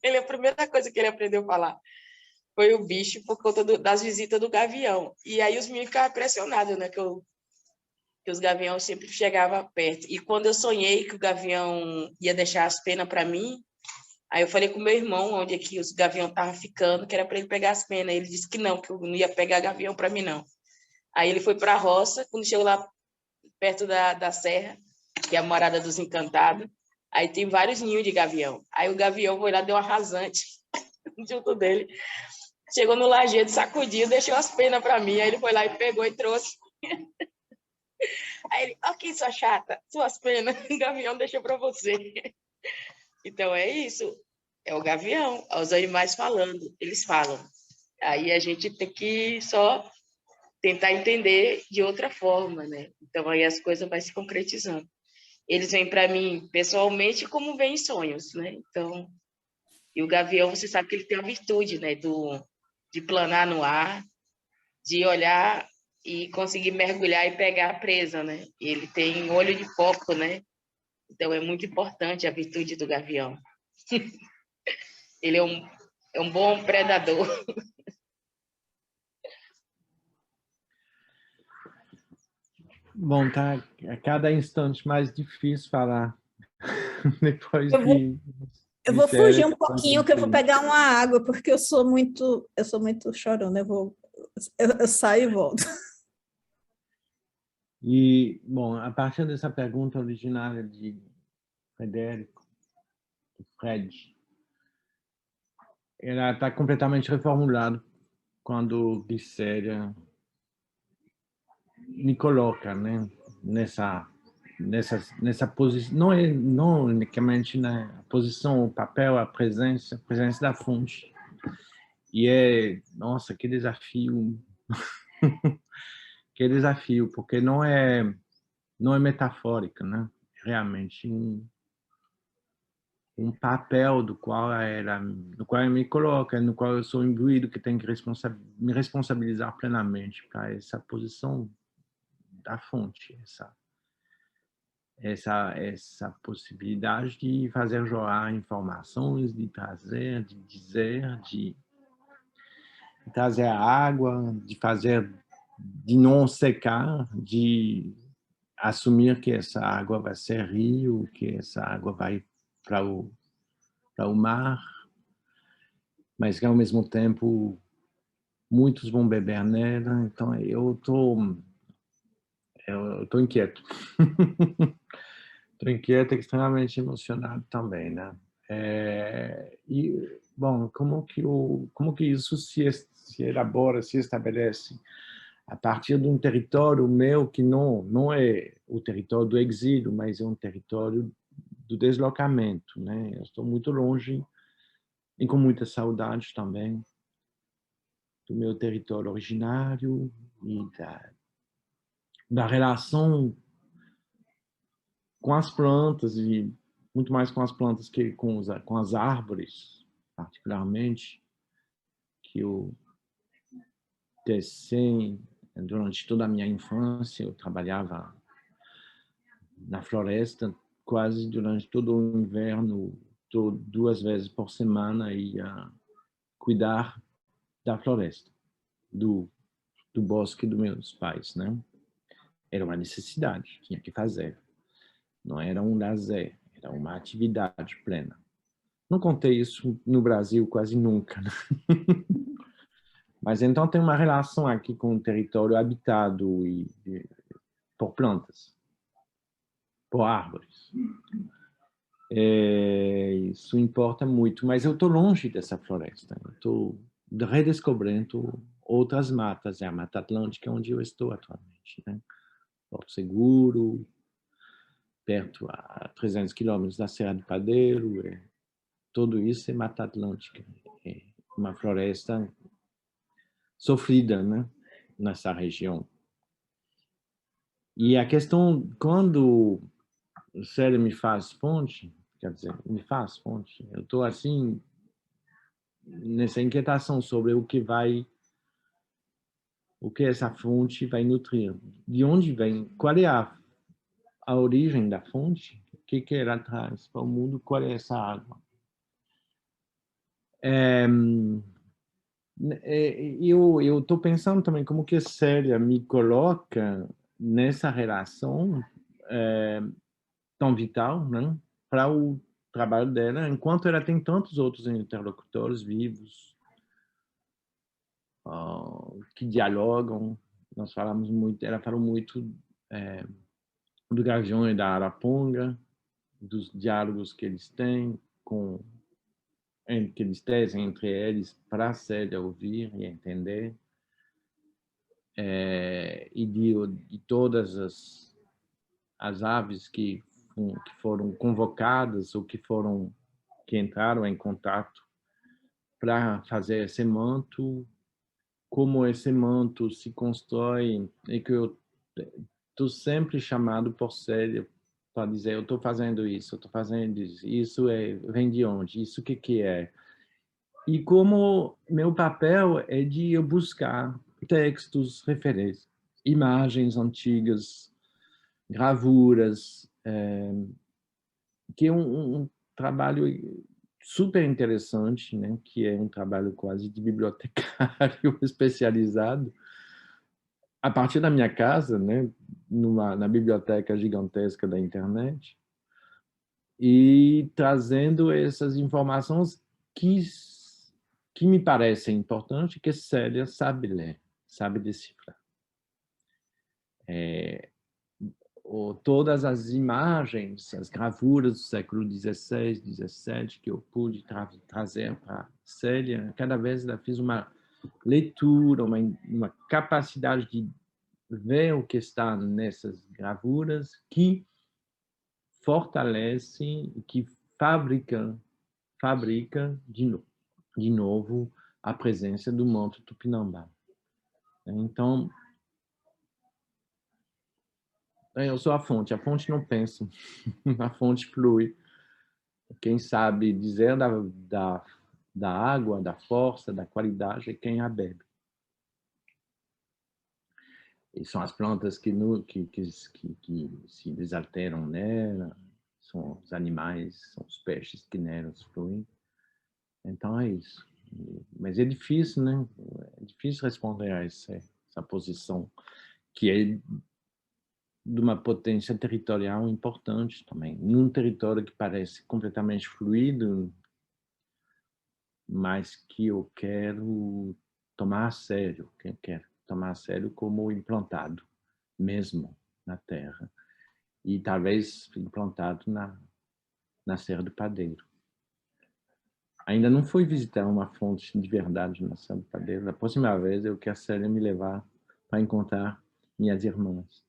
Ele, a primeira coisa que ele aprendeu a falar foi o bicho por conta das visitas do gavião. E aí os meninos ficavam impressionados, né? Que os gaviões sempre chegavam perto. E quando eu sonhei que o gavião ia deixar as penas para mim, aí eu falei com meu irmão onde é que os gavião estavam ficando, que era para ele pegar as penas. Ele disse que não eu não ia pegar gavião para mim, não. Aí ele foi para a roça, quando chegou lá perto da serra, que é a morada dos encantados, aí tem vários ninhos de gavião. Aí o gavião foi lá, deu uma rasante junto dele. Chegou no lajedo, sacudiu, deixou as penas para mim. Aí ele foi lá e pegou e trouxe. Aí ele, ok, sua chata, suas penas, o gavião deixou para você. Então é isso. É o gavião, os animais falando, eles falam. Aí a gente tem que só tentar entender de outra forma, né? Então aí as coisas vão se concretizando. Eles vêm para mim pessoalmente como vêm em sonhos, né? Então, e o gavião, você sabe que ele tem a virtude, né? De planar no ar, de olhar e conseguir mergulhar e pegar a presa, né? Ele tem olho de foco, né? Então é muito importante a virtude do gavião. Ele é um bom predador. Bom, tá a cada instante mais difícil falar depois Eu vou fugir um pouquinho, que eu vou pegar uma água, porque eu sou muito chorona. Eu saio e volto. E, bom, a partir dessa pergunta originária de Frederico, Fred, ela está completamente reformulada quando Glicélia me coloca, né, nessa posição, não unicamente na posição, o papel, a presença da fonte. E nossa, que desafio Que é desafio, porque não é metafórica, né? Realmente um papel no qual eu me coloco, no qual eu sou imbuído, que tem que me responsabilizar plenamente para essa posição da fonte, essa possibilidade de fazer jorrar informações, de trazer, de dizer, de trazer a água, de não secar, de assumir que essa água vai ser rio, que essa água vai para o mar, mas que ao mesmo tempo muitos vão beber nela. Então eu tô inquieto. Tô inquieto e extremamente emocionado também, né? E bom, como que isso se elabora, se estabelece a partir de um território meu que não é o território do exílio, mas é um território do deslocamento, né? Eu estou muito longe e com muita saudade também do meu território originário e da relação com as plantas e muito mais com as plantas que com as árvores, particularmente, que eu teci durante toda a minha infância. Eu trabalhava na floresta quase durante todo o inverno, 2 vezes por semana, ia cuidar da floresta, do bosque dos meus pais, né? Era uma necessidade, tinha que fazer. Não era um lazer, era uma atividade plena. Não contei isso no Brasil quase nunca, né? Mas então tem uma relação aqui com o território habitado por plantas, por árvores. Isso importa muito, mas eu estou longe dessa floresta. Eu estou redescobrindo outras matas. É a Mata Atlântica onde eu estou atualmente, né? Porto Seguro, perto a 300 quilômetros da Serra do Padeiro. Tudo isso é Mata Atlântica. É uma floresta sofrida, né? Nessa região. E a questão, quando o Célio me faz ponte, quer dizer, me faz ponte, eu estou assim, nessa inquietação sobre o que essa fonte vai nutrir. De onde vem, qual é a origem da fonte, o que ela traz para o mundo, qual é essa água. Eu estou pensando também como que a Célia me coloca nessa relação tão vital, né, para o trabalho dela, enquanto ela tem tantos outros interlocutores vivos que dialogam. Nós falamos muito, ela falou muito do Gavião e da Araponga, dos diálogos que eles têm que eles tecem entre eles para a Célia ouvir e entender, e de todas as aves que foram convocadas ou que entraram em contato para fazer esse manto, como esse manto se constrói, e que eu estou sempre chamado por Célia para dizer: eu estou fazendo isso, eu estou fazendo isso vem de onde, isso o que é? E como meu papel é de eu buscar textos, referências, imagens antigas, gravuras, que é um trabalho super interessante, né? Que é um trabalho quase de bibliotecário especializado, a partir da minha casa, né? Na biblioteca gigantesca da internet, e trazendo essas informações que me parecem importantes, que Célia sabe ler, sabe decifrar. Todas as imagens, as gravuras do século XVI, XVII, que eu pude trazer para Célia, cada vez ela fiz uma leitura, uma capacidade de ver o que está nessas gravuras, que fortalece, que fabrica de novo a presença do manto Tupinambá. Então, eu sou a fonte não pensa, a fonte flui. Quem sabe dizer da água, da força, da qualidade é quem a bebe. E são as plantas que se desalteram nela, são os animais, são os peixes que nela fluem. Então é isso. Mas é difícil, né? É difícil responder a essa posição, que é de uma potência territorial importante também. Num território que parece completamente fluido, mas que eu quero tomar a sério, que eu quero tomar a sério como implantado mesmo na terra. E talvez implantado na Serra do Padeiro. Ainda não fui visitar uma fonte de verdade na Serra do Padeiro. Da próxima vez eu quero a Célia me levar para encontrar minhas irmãs.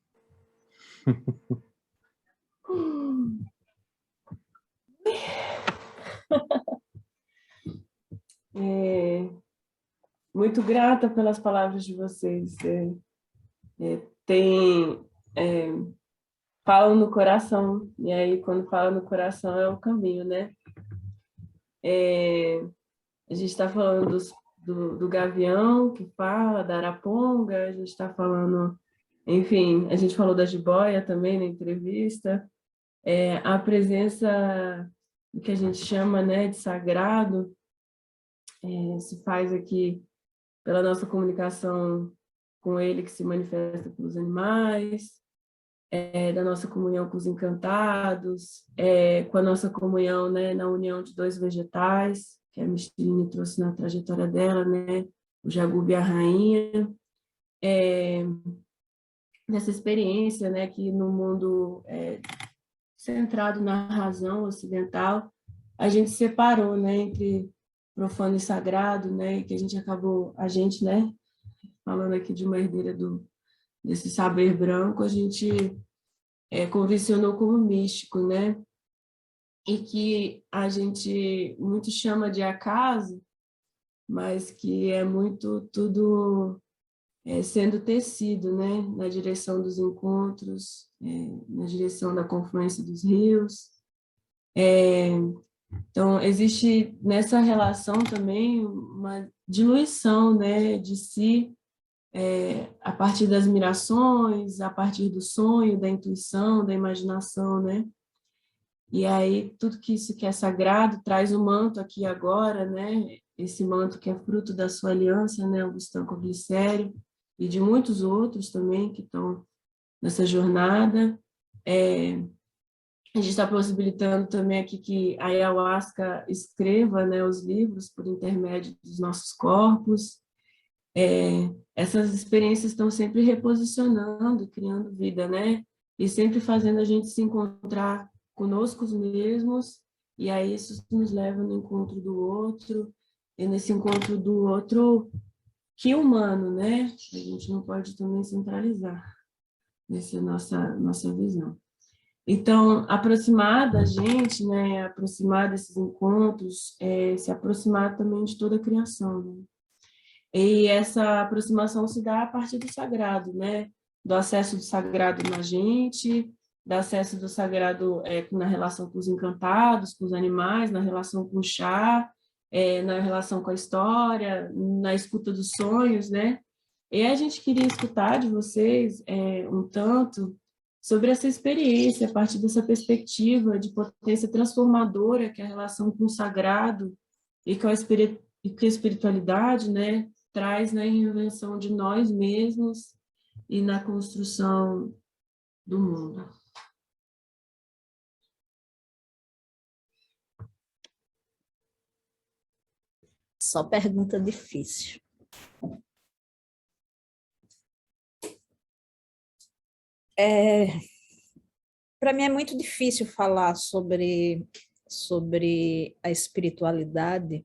Muito grata pelas palavras de vocês. Tem, falam no coração, e aí quando fala no coração é o caminho, né? A gente está falando do gavião que fala, da araponga, a gente está falando, enfim, a gente falou da jiboia também na entrevista, a presença do que a gente chama, né, de sagrado, se faz aqui pela nossa comunicação com ele, que se manifesta pelos animais, da nossa comunhão com os encantados, com a nossa comunhão, né, na união de dois vegetais, que a Micheline trouxe na trajetória dela, né, o jagubi e a rainha, nessa experiência, né, que no mundo centrado na razão ocidental, a gente separou, né, entre profano e sagrado, né, e que a gente, né, falando aqui de uma herdeira desse saber branco, a gente convencionou como místico, né, e que a gente muito chama de acaso, mas que é muito tudo sendo tecido, né, na direção dos encontros, na direção da confluência dos rios. Então, existe nessa relação também uma diluição, né, de si, a partir das mirações, a partir do sonho, da intuição, da imaginação, né? E aí, tudo que isso que é sagrado traz o manto aqui agora, né? Esse manto que é fruto da sua aliança, né, Augustão com o Glicério, e de muitos outros também que estão nessa jornada. A gente está possibilitando também aqui que a ayahuasca escreva, né, os livros por intermédio dos nossos corpos. Essas experiências estão sempre reposicionando, criando vida, né? E sempre fazendo a gente se encontrar conosco mesmos, e aí isso nos leva no encontro do outro, e nesse encontro do outro que humano, né? A gente não pode também centralizar nessa nossa visão. Então, aproximar da gente, né, aproximar desses encontros, se aproximar também de toda a criação, né? E essa aproximação se dá a partir do sagrado, né? Do acesso do sagrado na gente, do acesso do sagrado na relação com os encantados, com os animais, na relação com o chá, na relação com a história, na escuta dos sonhos, né? E a gente queria escutar de vocês um tanto sobre essa experiência, a partir dessa perspectiva de potência transformadora que é a relação com o sagrado e com a espiritualidade, né, traz na reinvenção de nós mesmos e na construção do mundo. Só pergunta difícil. Para mim é muito difícil falar sobre a espiritualidade,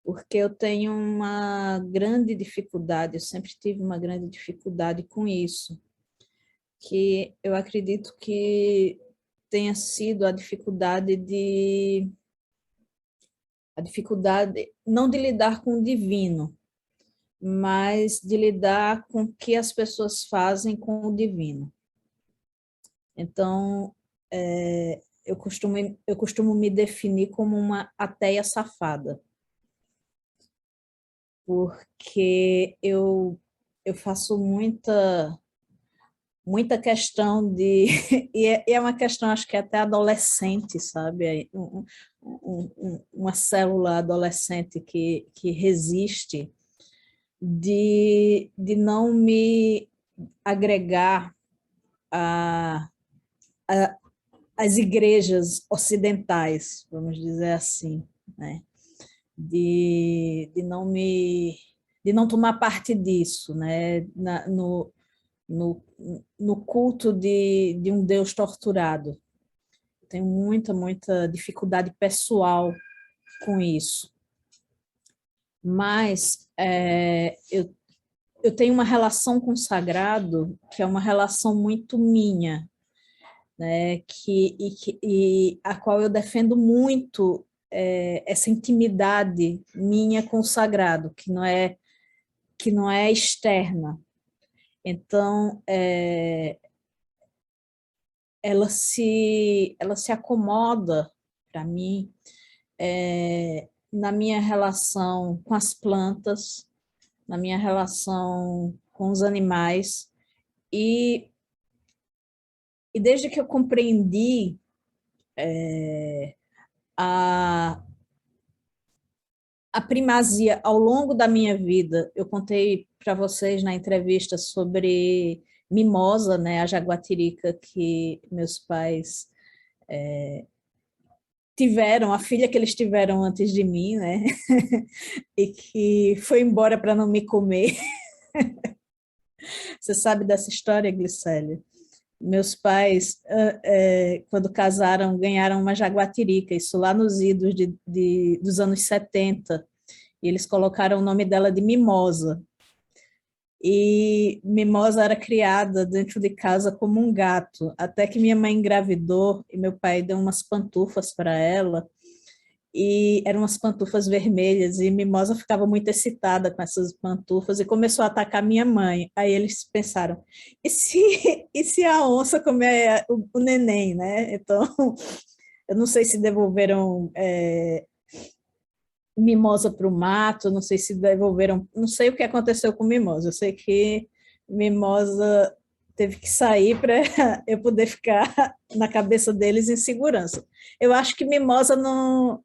porque eu tenho uma grande dificuldade, eu sempre tive uma grande dificuldade com isso, que eu acredito que tenha sido a dificuldade não de lidar com o divino, mas de lidar com o que as pessoas fazem com o divino. Então, eu costumo me definir como uma ateia safada, porque eu faço muita questão de... E é uma questão, acho que até adolescente, sabe? Uma célula adolescente que resiste de não me agregar às igrejas ocidentais, vamos dizer assim, né? De não tomar parte disso, né? No culto de um Deus torturado. Tenho muita dificuldade pessoal com isso. Mas eu tenho uma relação com o sagrado que é uma relação muito minha, né? E a qual eu defendo muito essa intimidade minha com o sagrado, que não é externa. Então, ela se acomoda para mim na minha relação com as plantas, na minha relação com os animais, e desde que eu compreendi a primazia ao longo da minha vida, eu contei para vocês na entrevista sobre Mimosa, né, a jaguatirica que meus pais tiveram, a filha que eles tiveram antes de mim, né, e que foi embora para não me comer. Você sabe dessa história, Glicélia? Meus pais, quando casaram, ganharam uma jaguatirica, isso lá nos idos dos anos 70, e eles colocaram o nome dela de Mimosa. E Mimosa era criada dentro de casa como um gato, até que minha mãe engravidou e meu pai deu umas pantufas para ela, e eram umas pantufas vermelhas, e Mimosa ficava muito excitada com essas pantufas e começou a atacar minha mãe. Aí eles pensaram, e se a onça comer o neném, né? Então, eu não sei se devolveram Mimosa para o mato, não sei se devolveram, não sei o que aconteceu com Mimosa, eu sei que Mimosa teve que sair para eu poder ficar na cabeça deles em segurança. Eu acho que Mimosa não...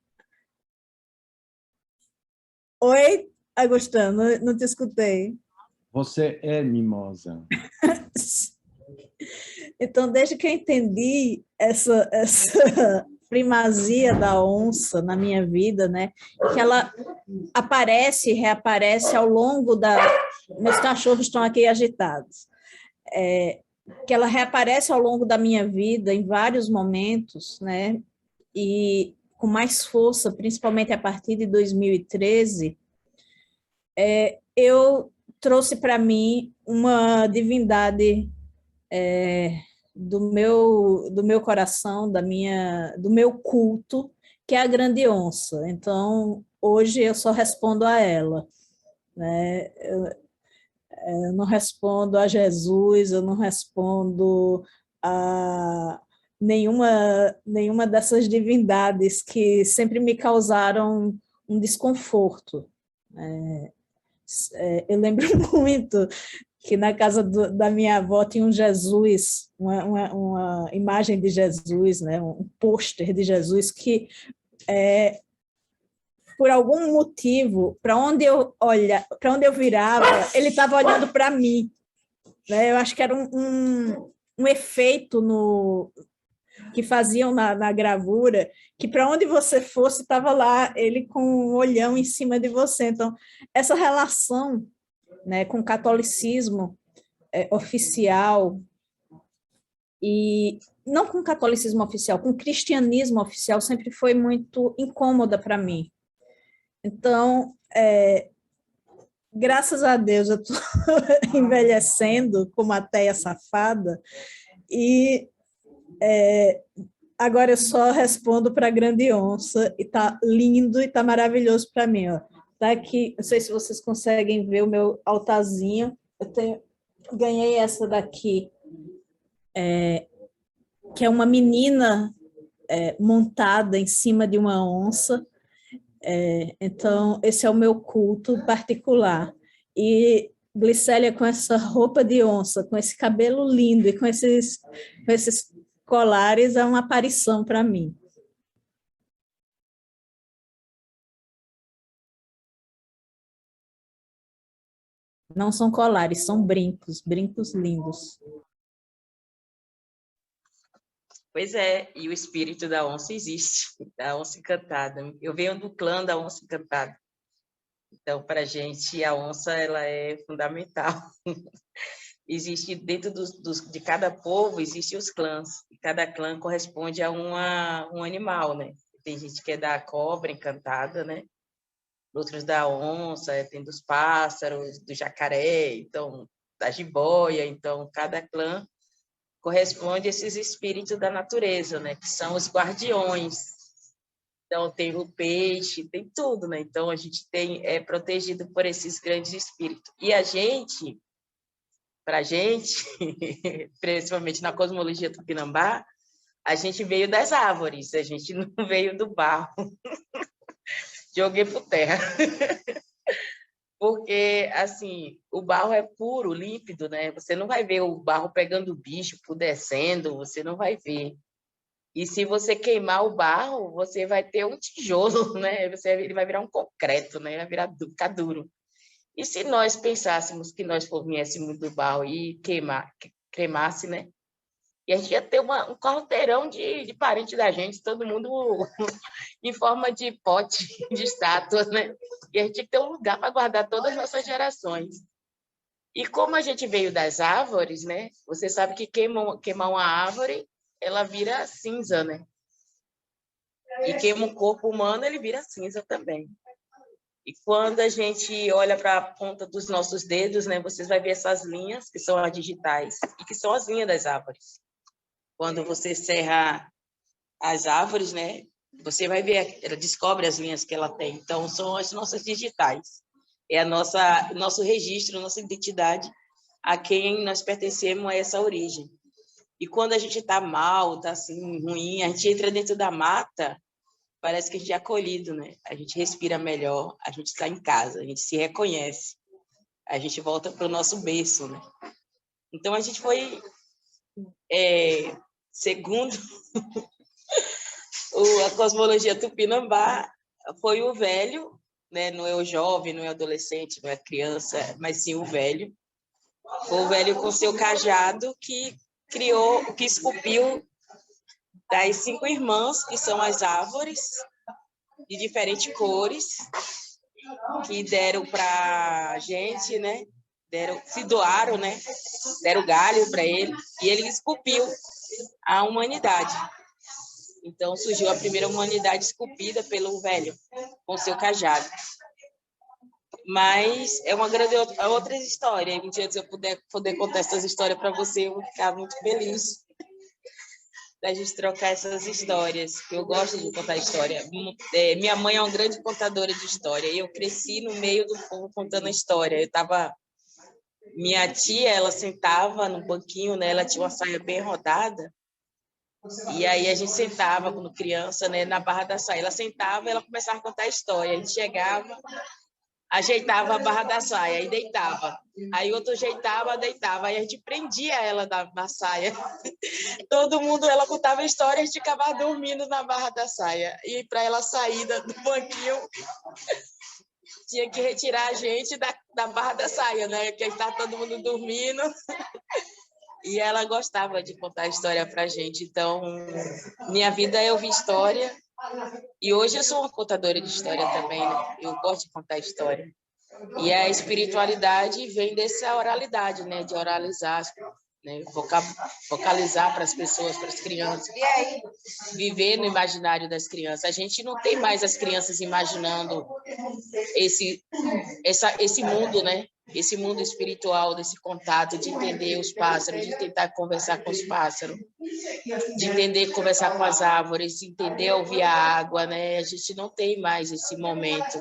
Oi, Agostinho, não te escutei. Você é mimosa. Então, desde que eu entendi essa primazia da onça na minha vida, né, que ela aparece e reaparece ao longo da... Meus cachorros estão aqui agitados. Que ela reaparece ao longo da minha vida em vários momentos, né, e com mais força, principalmente a partir de 2013, eu trouxe para mim uma divindade do meu coração, do meu culto, que é a grande onça. Então, hoje eu só respondo a ela, né? Eu não respondo a Jesus, eu não respondo a nenhuma dessas divindades que sempre me causaram um desconforto. Eu lembro muito que na casa da minha avó tinha um Jesus, uma imagem de Jesus, né, um pôster de Jesus que, por algum motivo, para onde eu virava, ele estava olhando para mim, né? Eu acho que era um efeito que faziam na gravura, que para onde você fosse, estava lá ele com um olhão em cima de você. Então, essa relação, né, com o catolicismo oficial, e não com o catolicismo oficial, com o cristianismo oficial, sempre foi muito incômoda para mim. Então, graças a Deus, eu estou envelhecendo como ateia safada, e agora eu só respondo para a grande onça, e está lindo e está maravilhoso para mim. Ó. Tá aqui, não sei se vocês conseguem ver o meu altarzinho. Ganhei essa daqui, que é uma menina montada em cima de uma onça. Então, esse é o meu culto particular. E Glicélia, com essa roupa de onça, com esse cabelo lindo e com esses colares, é uma aparição para mim. Não são colares, são brincos, brincos lindos. Pois é, e o espírito da onça existe, da onça encantada. Eu venho do clã da onça encantada. Então, para a gente, a onça ela é fundamental. Existe dentro de cada povo, existem os clãs. E cada clã corresponde a um animal, né? Tem gente que é da cobra encantada, né? Outros da onça, tem dos pássaros, do jacaré, então da jiboia. Então, cada clã corresponde a esses espíritos da natureza, né? Que são os guardiões. Então, tem o peixe, tem tudo, né? Então, a gente é protegido por esses grandes espíritos. E para a gente, principalmente na cosmologia tupinambá, a gente veio das árvores, a gente não veio do barro. Joguei por terra. Porque, assim, o barro é puro, límpido, né? Você não vai ver o barro pegando bicho, pudecendo, você não vai ver. E se você queimar o barro, você vai ter um tijolo, né? Ele vai virar um concreto, né? Vai ficar duro. E se nós pensássemos que nós viéssemos do barro e queimasse, né? E a gente ia ter um quarteirão de parente da gente, todo mundo em forma de pote, de estátuas, né? E a gente tinha que ter um lugar para guardar todas as nossas gerações. E como a gente veio das árvores, né? Você sabe que queimar uma árvore, ela vira cinza, né? E queima o corpo humano, ele vira cinza também. E quando a gente olha para a ponta dos nossos dedos, né? Vocês vão ver essas linhas, que são as digitais, e que são as linhas das árvores. Quando você serra as árvores, né? Você vai ver, ela descobre as linhas que ela tem. Então, são as nossas digitais. É nosso registro, nossa identidade, a quem nós pertencemos a essa origem. E quando a gente está mal, está assim, ruim, a gente entra dentro da mata, parece que a gente é acolhido, né? A gente respira melhor, a gente está em casa, a gente se reconhece. A gente volta para o nosso berço, né? Então, a gente foi, segundo a cosmologia tupinambá, foi o velho, né? Não é o jovem, não é o adolescente, não é a criança, mas sim o velho. Foi o velho com seu cajado que esculpiu das 5 irmãs, que são as árvores, de diferentes cores, que deram para a gente, né? Se doaram, né? Deram galho para ele, e ele esculpiu a humanidade. Então, surgiu a primeira humanidade esculpida pelo velho, com seu cajado. Mas é uma outra história. Um dia, se eu poder contar essas histórias para você, eu vou ficar muito feliz da gente trocar essas histórias. Eu gosto de contar história. Minha mãe é uma grande contadora de história, e eu cresci no meio do povo contando a história. Minha tia, ela sentava no banquinho, né? Ela tinha uma saia bem rodada, e aí a gente sentava, quando criança, né, na barra da saia. Ela sentava e ela começava a contar a história. A gente chegava, ajeitava a barra da saia e deitava. Aí outro ajeitava, deitava. Aí a gente prendia ela na saia. Todo mundo, ela contava a história, a gente ficava dormindo na barra da saia. E para ela sair do banquinho, tinha que retirar a gente da barra da saia, né? Porque estava todo mundo dormindo. E ela gostava de contar história para a gente. Então, minha vida eu vi história. E hoje eu sou uma contadora de história também, né? Eu gosto de contar história. E a espiritualidade vem dessa oralidade, né? De oralizar, né? Vocalizar para as pessoas, para as crianças. Viver no imaginário das crianças. A gente não tem mais as crianças imaginando esse mundo, né? Esse mundo espiritual, desse contato, de entender os pássaros, de tentar conversar com os pássaros, de entender conversar com as árvores, de entender ouvir a água, né? A gente não tem mais esse momento.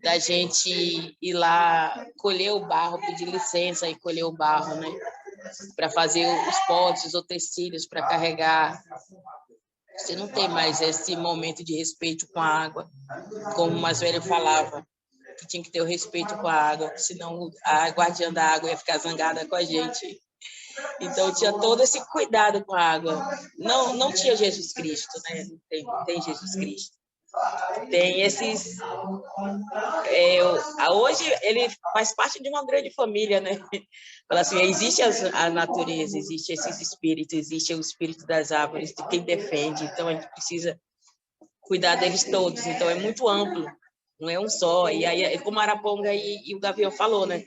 da gente ir lá colher o barro, pedir licença e colher o barro, né? Para fazer os potes, os utensílios, para carregar. Você não tem mais esse momento de respeito com a água, como o mais velho falava, que tinha que ter o respeito com a água, senão a guardiã da água ia ficar zangada com a gente. Então, tinha todo esse cuidado com a água. Não tinha Jesus Cristo, né? Não tem Jesus Cristo. Tem esses... hoje, ele faz parte de uma grande família, né? Fala assim, existe a natureza, existe esses espíritos, existe o espírito das árvores, de quem defende. Então, a gente precisa cuidar deles todos. Então, é muito amplo, não é um só. E aí, como Araponga e o Gavião falou, né?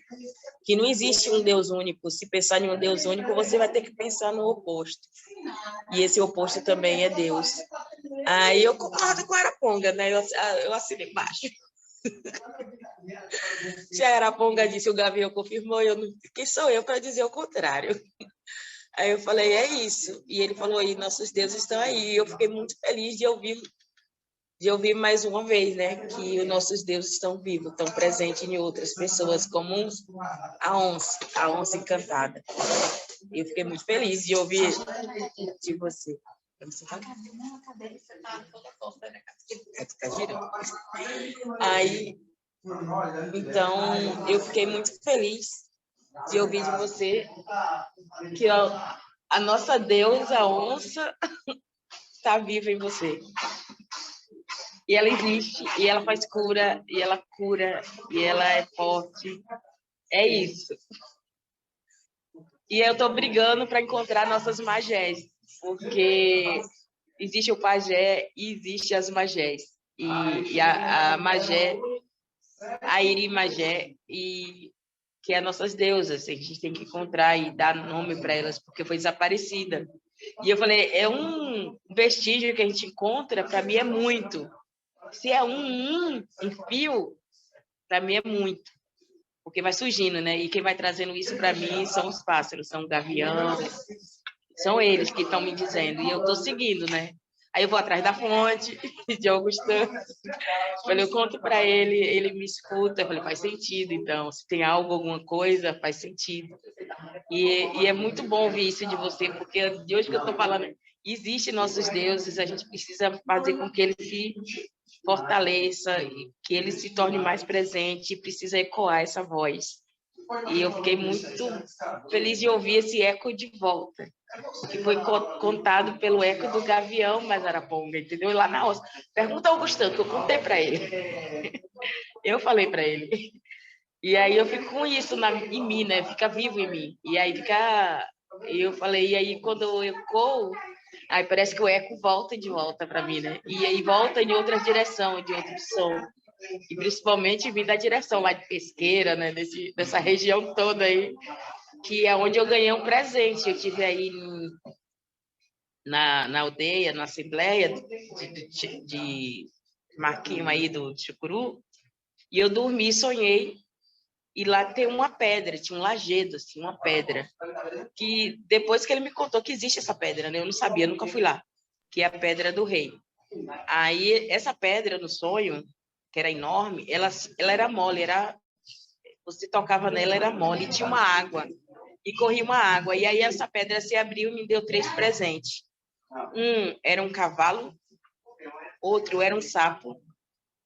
Que não existe um Deus único. Se pensar em um Deus único, você vai ter que pensar no oposto. E esse oposto também é Deus. Aí eu concordo com a Araponga, né? Eu assino embaixo. Se a Araponga disse, o Gavião confirmou, quem sou eu para dizer o contrário? Aí eu falei, é isso. E ele falou, aí, nossos deuses estão aí. E eu fiquei muito feliz de ouvir mais uma vez, né, que os nossos deuses estão vivos, estão presentes em outras pessoas, como a onça encantada. E eu fiquei muito feliz de ouvir de você. Você tá girando. Aí, então, eu fiquei muito feliz de ouvir de você que a nossa deusa, a onça, está viva em você. E ela existe, e ela faz cura, e ela cura, e ela é forte. É isso. E eu estou brigando para encontrar nossas magés, porque existe o pajé e existe as magés. E a magé, a Iri Magé, que é nossas deusas, a gente tem que encontrar e dar nome para elas, porque foi desaparecida. E eu falei, é um vestígio que a gente encontra, para mim é muito. Se é um fio, para mim é muito, porque vai surgindo, né? E quem vai trazendo isso para mim são os pássaros, são gaviões, são eles que estão me dizendo, e eu estou seguindo, né? Aí eu vou atrás da fonte de Augustin, eu conto para ele, ele me escuta, eu falei, faz sentido, então, se tem algo, alguma coisa, faz sentido. E é muito bom ouvir isso de você, porque de hoje que eu estou falando, existem nossos deuses, a gente precisa fazer com que eles se fortaleça, que ele se torne mais presente, e precisa ecoar essa voz. E eu fiquei muito feliz de ouvir esse eco de volta, que foi contado pelo eco do Gavião mais Araponga, entendeu? Lá na roça. Pergunta ao Augustão, que eu contei para ele. Eu falei para ele. E aí eu fico com isso em mim, né? Fica vivo em mim. E aí fica... Eu falei, e aí quando eu ecoo, aí parece que o eco volta de volta para mim, né? E aí volta em outra direção, de outro som. E principalmente vim da direção lá de Pesqueira, né? Dessa região toda aí, que é onde eu ganhei um presente. Eu estive aí na aldeia, na assembleia de Marquinho aí do Chucuru, e eu dormi, sonhei, e lá tem uma pedra, tinha um lajedo, assim, uma pedra, que depois que ele me contou que existe essa pedra, né? Eu não sabia, nunca fui lá, que é a Pedra do Rei. Aí, essa pedra no sonho, que era enorme, ela era mole, você tocava nela, era mole, e tinha uma água, e corria uma água, e aí essa pedra se abriu e me deu 3 presentes. Um era um cavalo, outro era um sapo,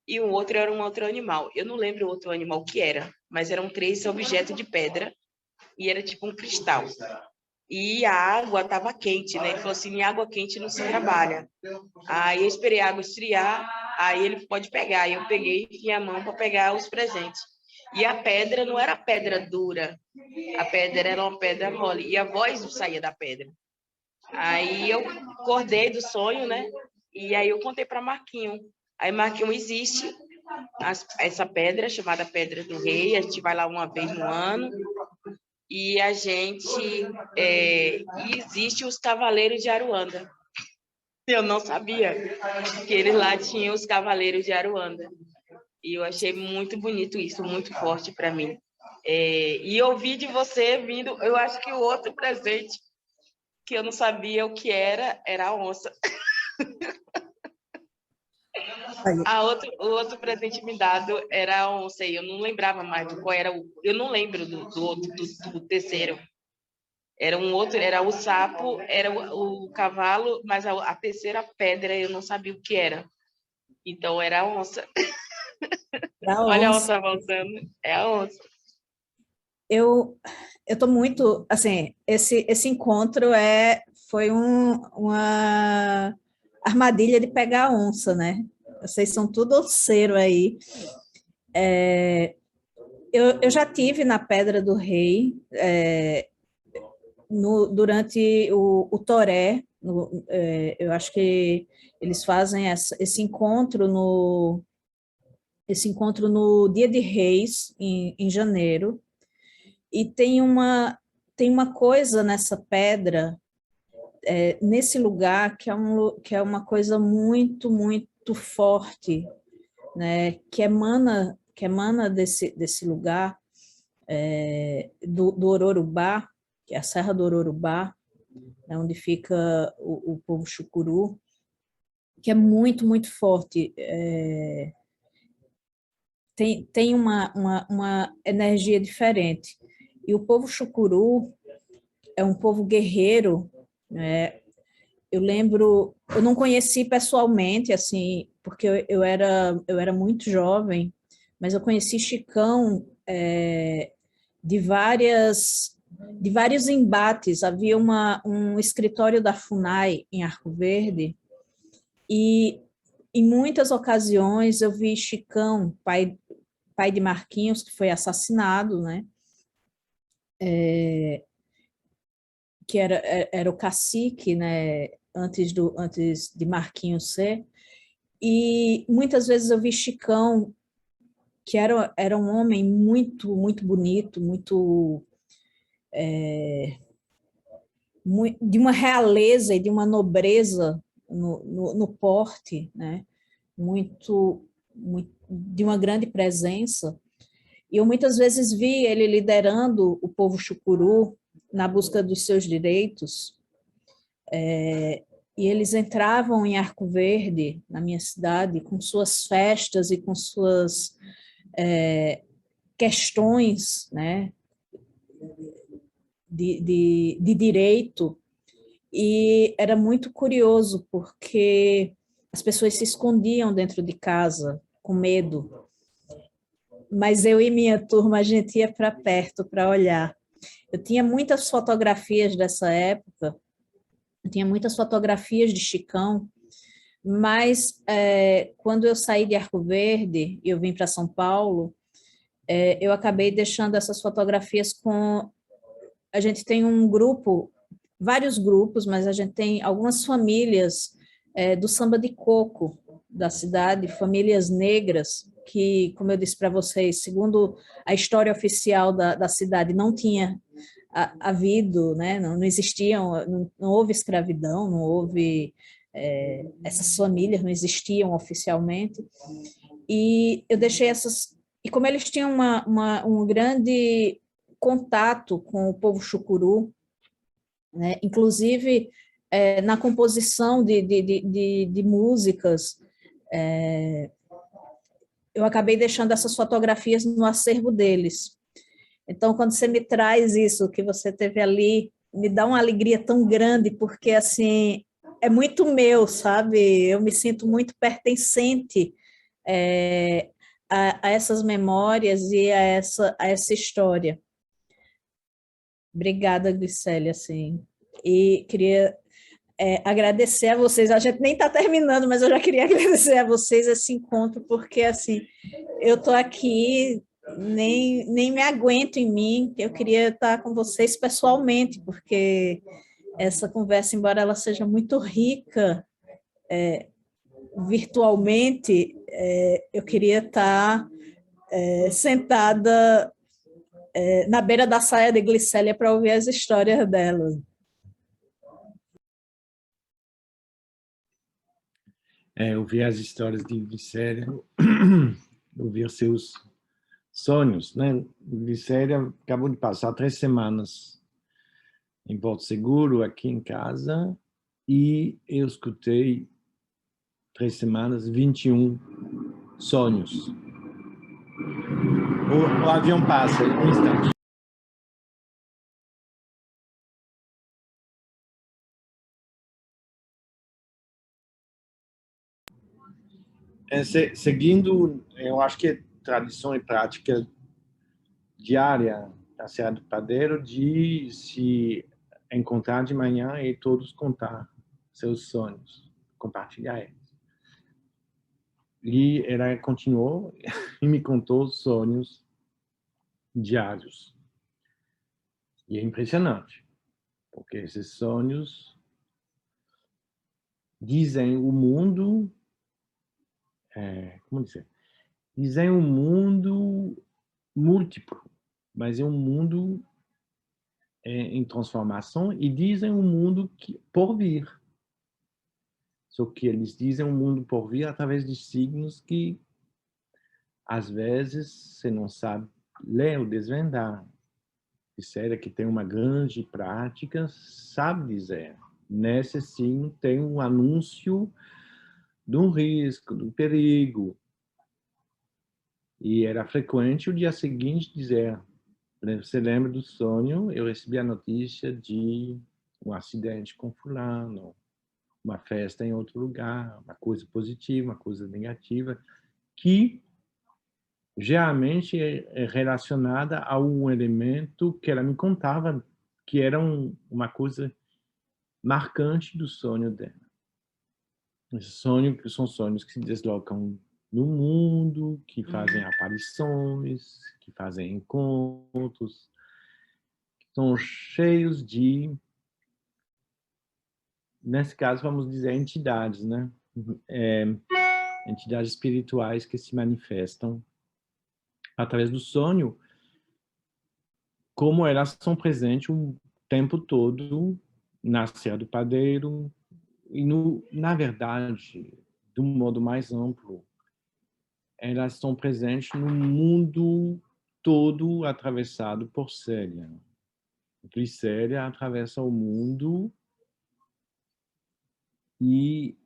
e o outro era um outro animal. Eu não lembro o outro animal o que era, mas eram 3 objetos de pedra, e era tipo um cristal. E a água estava quente, né? Ele falou assim, em água quente não se trabalha. Aí eu esperei a água esfriar, aí ele pode pegar. Aí eu peguei e a mão para pegar os presentes. E a pedra não era pedra dura, a pedra era uma pedra mole, e a voz saía da pedra. Aí eu acordei do sonho, né? E aí eu contei para Marquinho. Aí Marquinho, existe essa pedra chamada Pedra do Rei, a gente vai lá uma vez no ano, e a gente existe os Cavaleiros de Aruanda. Eu não sabia que eles lá tinham os Cavaleiros de Aruanda. E eu achei muito bonito isso, muito forte para mim. E ouvir de você vindo, eu acho que o outro presente que eu não sabia o que era a onça. O outro presente me dado era a onça, eu não lembrava mais do qual era eu não lembro do outro, do terceiro. Era um outro, era o sapo, era o cavalo, mas a terceira pedra eu não sabia o que era. Então era a onça. Da Olha a onça. onça voltando, é a onça. Eu estou muito, assim, esse encontro foi uma armadilha de pegar a onça, né? Vocês são tudo onceiro aí. Eu já tive na Pedra do Rei, durante o Toré, eu acho que eles fazem esse encontro no Dia de Reis, em janeiro, e tem uma coisa nessa pedra, nesse lugar, que é uma coisa muito, muito forte, né, que emana desse lugar, do Ororubá, que é a Serra do Ororubá, né, onde fica o povo Chucuru, que é muito, muito forte. Tem uma energia diferente. E o povo Chucuru é um povo guerreiro, né? Eu não conheci pessoalmente, assim, porque eu era muito jovem, mas eu conheci Chicão, de vários embates. Havia um escritório da FUNAI em Arco Verde, e em muitas ocasiões eu vi Chicão, pai de Marquinhos, que foi assassinado, né? Que era o cacique, né? Antes de Marquinhos ser. E muitas vezes eu vi Chicão, que era um homem muito, muito bonito, de uma realeza e de uma nobreza no porte, né? De uma grande presença. E eu muitas vezes vi ele liderando o povo Chucuru na busca dos seus direitos, e eles entravam em Arco Verde, na minha cidade, com suas festas e com suas questões, né, de direito, e era muito curioso, porque as pessoas se escondiam dentro de casa, com medo, mas eu e minha turma, a gente ia para perto para olhar. Eu tinha muitas fotografias dessa época, eu tinha muitas fotografias de Chicão, mas quando eu saí de Arco Verde e eu vim para São Paulo, eu acabei deixando essas fotografias com... A gente tem um grupo, vários grupos, mas a gente tem algumas famílias do samba de coco da cidade, famílias negras, que, como eu disse para vocês, segundo a história oficial da cidade, não tinha havido, né, não existiam, não houve escravidão, não houve, essas famílias não existiam oficialmente, e eu deixei essas, e como eles tinham um grande contato com o povo Chucuru, né, inclusive na composição de músicas, eu acabei deixando essas fotografias no acervo deles. Então, quando você me traz isso, que você teve ali, me dá uma alegria tão grande, porque, assim, é muito meu, sabe? Eu me sinto muito pertencente a essas memórias e a essa história. Obrigada, Glicélia, assim. E queria agradecer a vocês. A gente nem está terminando, mas eu já queria agradecer a vocês esse encontro, porque, assim, eu estou aqui, nem me aguento em mim, eu queria estar com vocês pessoalmente, porque essa conversa, embora ela seja muito rica virtualmente, eu queria estar sentada na beira da saia de Glicélia para ouvir as histórias dela. Ouvir as histórias de Glicélia, ouvir seus sonhos, né? Glicélia acabou de passar 3 semanas em Porto Seguro, aqui em casa, e eu escutei 3 semanas, 21 sonhos. O avião passa, um instante. Seguindo, eu acho que é tradição e prática diária da Serra do Padeiro de se encontrar de manhã e todos contar seus sonhos, compartilhar eles. E ela continuou e me contou os sonhos diários. E é impressionante, porque esses sonhos dizem o mundo, como dizer, dizem um mundo múltiplo, mas é um mundo em transformação e dizem um mundo por vir. Só que eles dizem um mundo por vir através de signos que, às vezes, você não sabe ler ou desvendar. E sério, que tem uma grande prática, sabe dizer. Nesse signo tem um anúncio de um risco, do perigo. E era frequente o dia seguinte dizer: você lembra do sonho? Eu recebi a notícia de um acidente com fulano, uma festa em outro lugar, uma coisa positiva, uma coisa negativa, que geralmente é relacionada a um elemento que ela me contava, que era uma coisa marcante do sonho dela. Esse sonho, que são sonhos que se deslocam no mundo, que fazem aparições, que fazem encontros, que são cheios de, nesse caso, vamos dizer, entidades, né? Entidades espirituais que se manifestam através do sonho, como elas são presentes o tempo todo na Serra do Padeiro e, na verdade, de um modo mais amplo, elas estão presentes no mundo todo atravessado por Célia. Glicéria atravessa o mundo e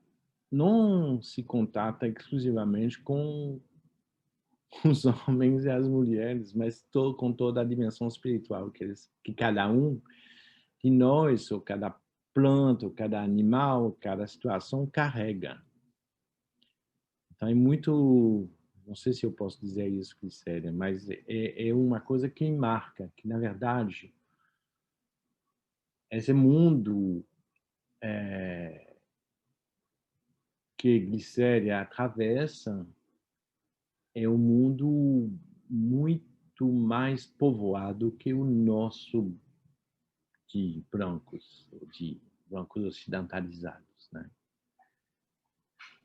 não se contata exclusivamente com os homens e as mulheres, mas com toda a dimensão espiritual que cada um de nós, ou cada planta, ou cada animal, cada situação carrega. Então é muito, não sei se eu posso dizer isso, Glicéria, mas é uma coisa que me marca, que na verdade esse mundo que Glicéria atravessa é um mundo muito mais povoado que o nosso de brancos ocidentalizados, né?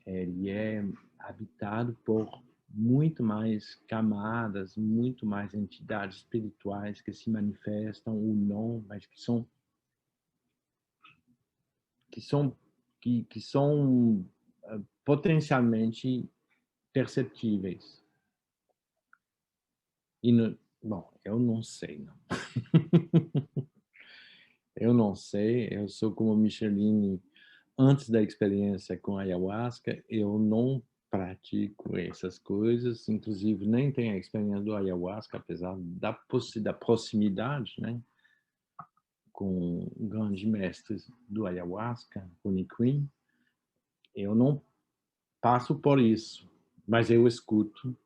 Ele é habitado por muito mais camadas, muito mais entidades espirituais que se manifestam ou não, mas que são potencialmente perceptíveis. E bom, eu não sei, não. Eu não sei, eu sou como Micheline, antes da experiência com a ayahuasca, eu não pratico essas coisas, inclusive nem tenho a experiência do ayahuasca, apesar da proximidade, né, com grandes mestres do ayahuasca, Rony Quinn. Eu não passo por isso, mas eu escuto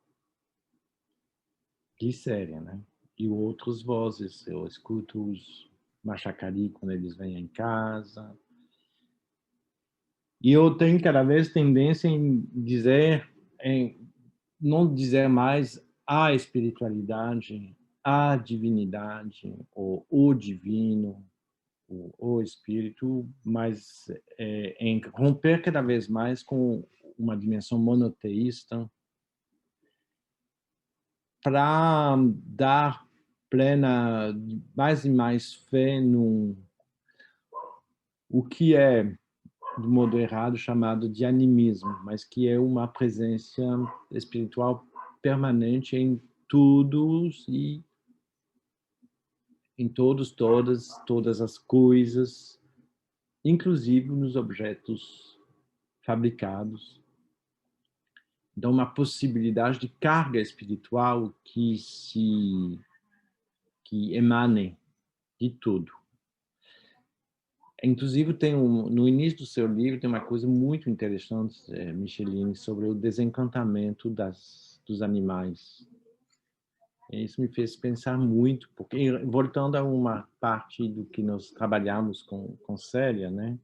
Glicéria, né, e outras vozes. Eu escuto os Machacari quando eles vêm em casa. E eu tenho cada vez tendência em não dizer mais a espiritualidade, a divinidade, ou o divino, o espírito, mas em romper cada vez mais com uma dimensão monoteísta para dar mais e mais fé no o que é, do modo errado, chamado de animismo, mas que é uma presença espiritual permanente em todos e em todas as coisas, inclusive nos objetos fabricados Então, uma possibilidade de carga espiritual que emane de tudo. Inclusive, no início do seu livro, tem uma coisa muito interessante, Micheline, sobre o desencantamento dos animais. Isso me fez pensar muito, porque, voltando a uma parte do que nós trabalhamos com Célia, né?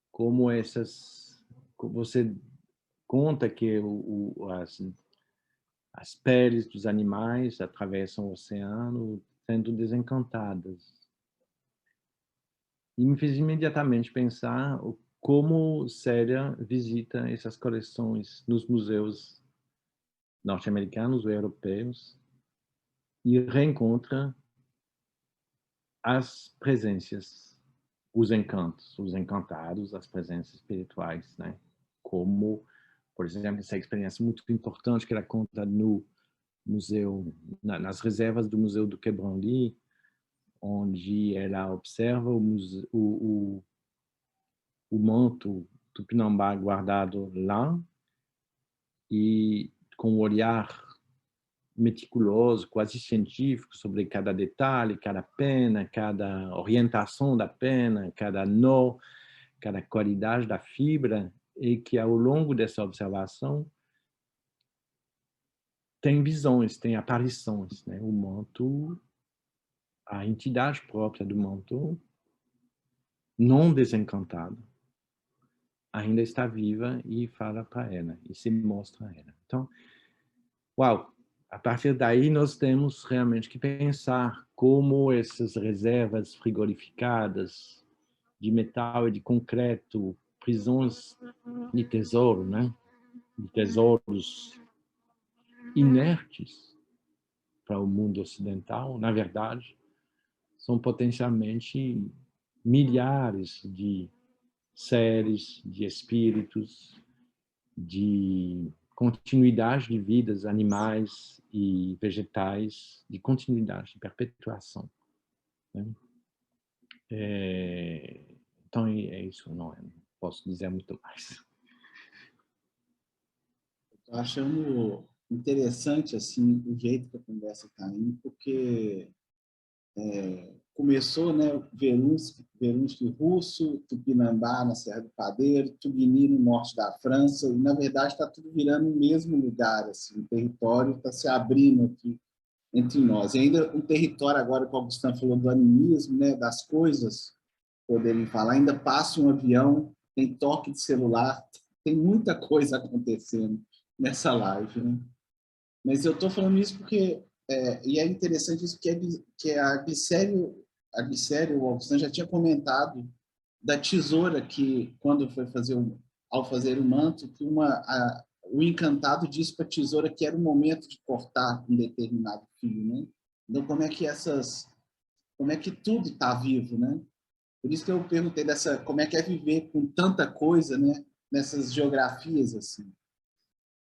Como você conta que as peles dos animais atravessam o oceano sendo desencantadas. E me fez imediatamente pensar como Célia visita essas coleções nos museus norte-americanos ou europeus e reencontra as presenças, os encantos, os encantados, as presenças espirituais, né? Como, por exemplo, essa experiência muito importante que ela conta no museu, nas reservas do Museu do Quai Branly, onde ela observa o manto tupinambá guardado lá e com um olhar meticuloso, quase científico, sobre cada detalhe, cada pena, cada orientação da pena, cada nó, cada qualidade da fibra, e que ao longo dessa observação tem visões, tem aparições, né? O manto, a entidade própria do manto, não desencantado, ainda está viva e fala para ela, e se mostra a ela. Então, uau! A partir daí, nós temos realmente que pensar como essas reservas frigorificadas de metal e de concreto, prisões de tesouro, né? De tesouros inertes para o mundo ocidental, na verdade, são potencialmente milhares de seres, de espíritos, de continuidade de vidas animais e vegetais, de continuidade, de perpetuação, né? Então, é isso, não posso dizer muito mais. Estou achando interessante assim, o jeito que a conversa está indo, porque começou, né, Verunsky russo, Tupinambá na Serra do Padeiro, Tugini no norte da França, e na verdade está tudo virando o mesmo lugar, assim, o território está se abrindo aqui entre nós. E ainda um território, agora que o Augustin falou do animismo, né, das coisas poderem falar, ainda passa um avião, tem toque de celular, tem muita coisa acontecendo nessa live, né? Mas eu estou falando isso porque e é interessante isso que a Glicério, o Augustin já tinha comentado da tesoura que, quando foi ao fazer o manto, que o encantado disse para a tesoura que era o momento de cortar um determinado fio, né? Então, como é que tudo está vivo, né? Por isso que eu perguntei como é que é viver com tanta coisa, né? Nessas geografias, assim.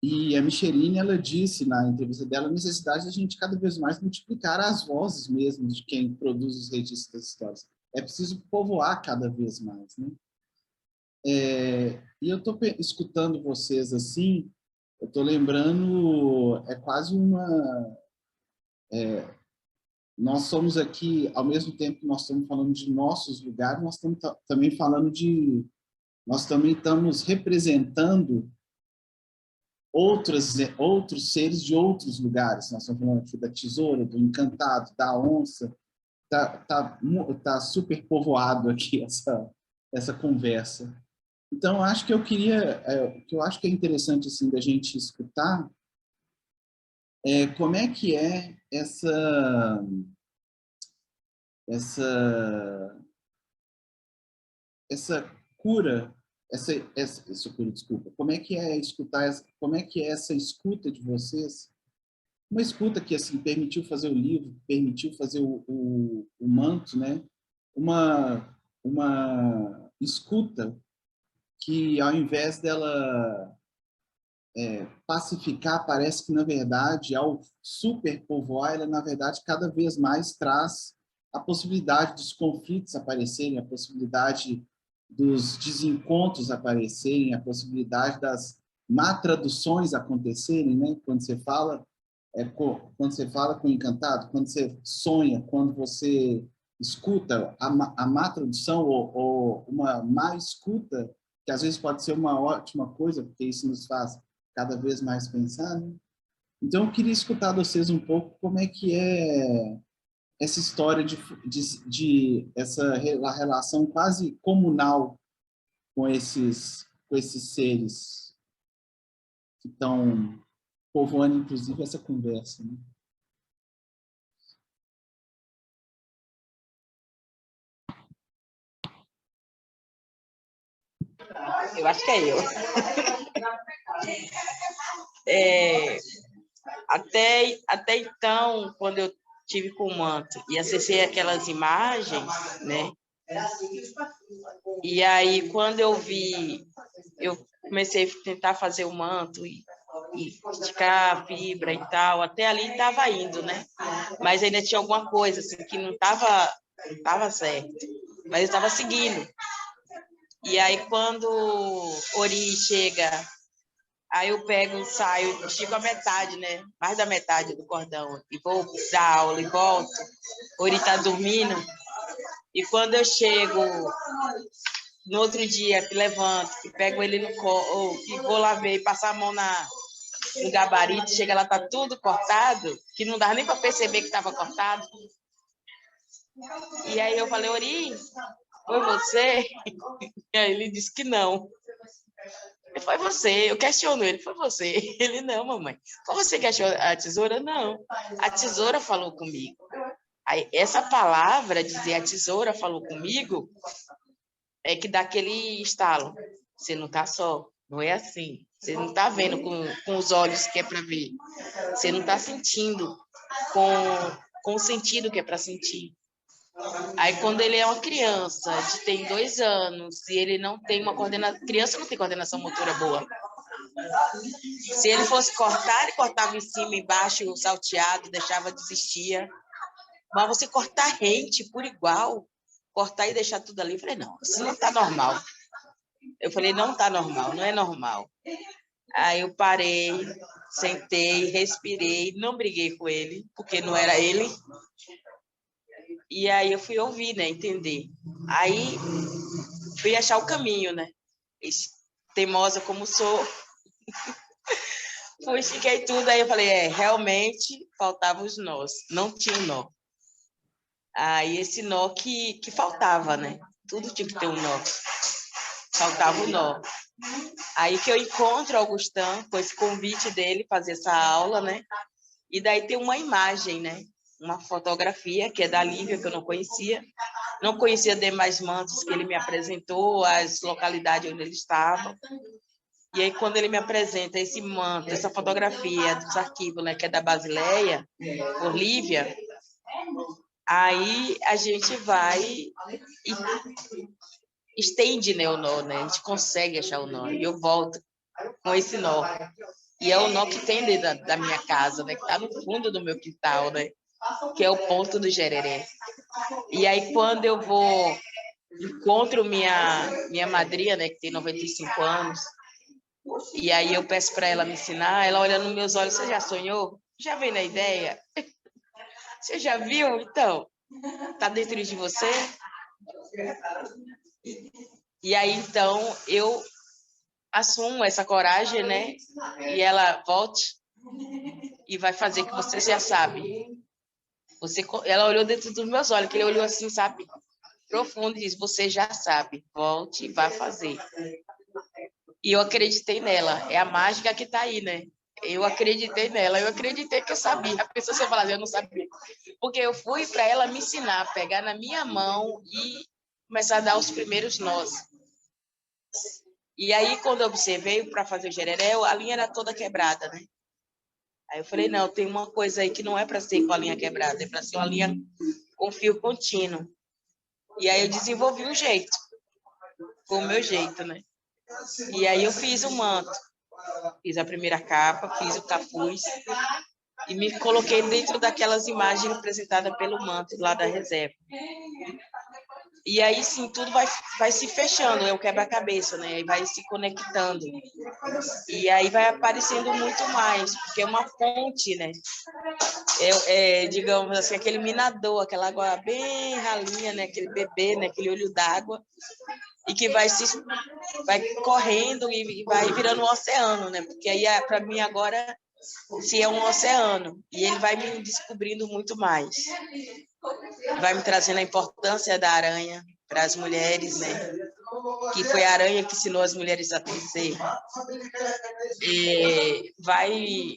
E a Micheline, ela disse na entrevista dela a necessidade de a gente cada vez mais multiplicar as vozes mesmo de quem produz os registros das histórias. É preciso povoar cada vez mais, né? E eu estou escutando vocês assim, eu estou lembrando, é quase nós somos aqui, ao mesmo tempo que nós estamos falando de nossos lugares, nós estamos também falando nós também estamos representando outros seres de outros lugares. Nós estamos falando aqui da tesoura, do encantado, da onça. Tá super povoado aqui essa conversa. Então, acho que o que eu acho que é interessante assim da gente escutar como é que é essa cura, essa cura, desculpa. Como é que é escutar, como é que é essa escuta de vocês? Uma escuta que assim permitiu fazer o livro, permitiu fazer o manto, né? Uma escuta que, ao invés dela pacificar, parece que, na verdade, ao superpovoar, ela, na verdade, cada vez mais traz a possibilidade dos conflitos aparecerem, a possibilidade dos desencontros aparecerem, a possibilidade das má traduções acontecerem, né? Quando você fala com o encantado, quando você sonha, quando você escuta a má tradução ou uma má escuta, que às vezes pode ser uma ótima coisa, porque isso nos faz cada vez mais pensar, né? Então, eu queria escutar de vocês um pouco como é que é essa história de essa relação quase comunal com esses seres que estão povoando, inclusive, essa conversa, né? Eu acho que é eu. Até então, quando eu tive com o manto e acessei aquelas imagens, né? E aí, quando eu vi, eu comecei a tentar fazer o manto e esticar a fibra e tal, até ali estava indo, né? Mas ainda tinha alguma coisa assim, que não estava certo, mas eu estava seguindo. E aí, quando Ori chega, aí eu pego, saio, estico a metade, né? Mais da metade do cordão, e vou dar aula e volto. Ori está dormindo. E quando eu chego no outro dia, que levanto, que pego ele no colo, que vou lá ver e passar a mão no gabarito, chega lá, tá tudo cortado, que não dá nem para perceber que estava cortado. E aí eu falei, Ori, foi você? E aí ele disse que não. Foi você, eu questiono ele, foi você. Ele, não, mamãe. Foi você que achou a tesoura? Não. A tesoura falou comigo. Aí, essa palavra, dizer a tesoura falou comigo, é que dá aquele estalo. Você não tá só, não é assim. Você não tá vendo com os olhos que é para ver. Você não tá sentindo com o sentido que é para sentir. Aí, quando ele é uma criança, tem 2 anos, e ele não tem uma coordenação... Criança não tem coordenação motora boa. Se ele fosse cortar, ele cortava em cima, embaixo, salteado, deixava, desistia. Mas você cortar rente por igual, cortar e deixar tudo ali, eu falei, não, isso não está normal. Eu falei, não está normal, não é normal. Aí eu parei, sentei, respirei, não briguei com ele, porque não era ele. E aí eu fui ouvir, né, entender. Aí fui achar o caminho, né? Teimosa como sou. Fui, estiquei tudo, aí eu falei, realmente faltavam os nós, não tinha nó. Aí esse nó que faltava, né? Tudo tinha que ter um nó. Faltava o nó. Aí que eu encontro o Augustin, com esse convite dele, fazer essa aula, né? E daí tem uma imagem, né? Uma fotografia, que é da Lívia, que eu não conhecia. Não conhecia demais mantos que ele me apresentou, as localidades onde ele estava. E aí, quando ele me apresenta esse manto, essa fotografia dos arquivos, né, que é da Basileia, por Lívia, aí a gente vai e estende, né, o nó, né? A gente consegue achar o nó. E eu volto com esse nó. E é o nó que tem dentro da minha casa, né? Que está no fundo do meu quintal, né? Que é o ponto do Jereré. E aí, quando eu encontro minha madrinha, né, que tem 95 anos, e aí eu peço para ela me ensinar, ela olha nos meus olhos, você já sonhou? Já veio na ideia? Você já viu? Então, tá dentro de você? E aí, então, eu assumo essa coragem, né? E ela volte e vai fazer que você já sabe. Ela olhou dentro dos meus olhos, que ele olhou assim, sabe? Profundo, e disse, você já sabe, volte e vai fazer. E eu acreditei nela, é a mágica que está aí, né? Eu acreditei nela, eu acreditei que eu sabia. A pessoa só falava, eu não sabia. Porque eu fui para ela me ensinar, pegar na minha mão e começar a dar os primeiros nós. E aí, quando eu observei para fazer o jereré, a linha era toda quebrada, né? Aí eu falei, não, tem uma coisa aí que não é para ser com a linha quebrada, é para ser uma linha com fio contínuo. E aí eu desenvolvi um jeito, com o meu jeito, né? E aí eu fiz o manto, fiz a primeira capa, fiz o capuz e me coloquei dentro daquelas imagens apresentadas pelo manto lá da reserva. E aí, sim, tudo vai se fechando, é o quebra-cabeça, né? E vai se conectando. E aí vai aparecendo muito mais, porque é uma fonte, né? Digamos assim, aquele minador, aquela água bem ralinha, né? Aquele bebê, né? Aquele olho d'água, e que vai correndo e vai virando um oceano, né? Porque aí, para mim, agora, se é um oceano, e ele vai me descobrindo muito mais. Vai me trazendo a importância da aranha para as mulheres, né? Que foi a aranha que ensinou as mulheres a tecer. Vai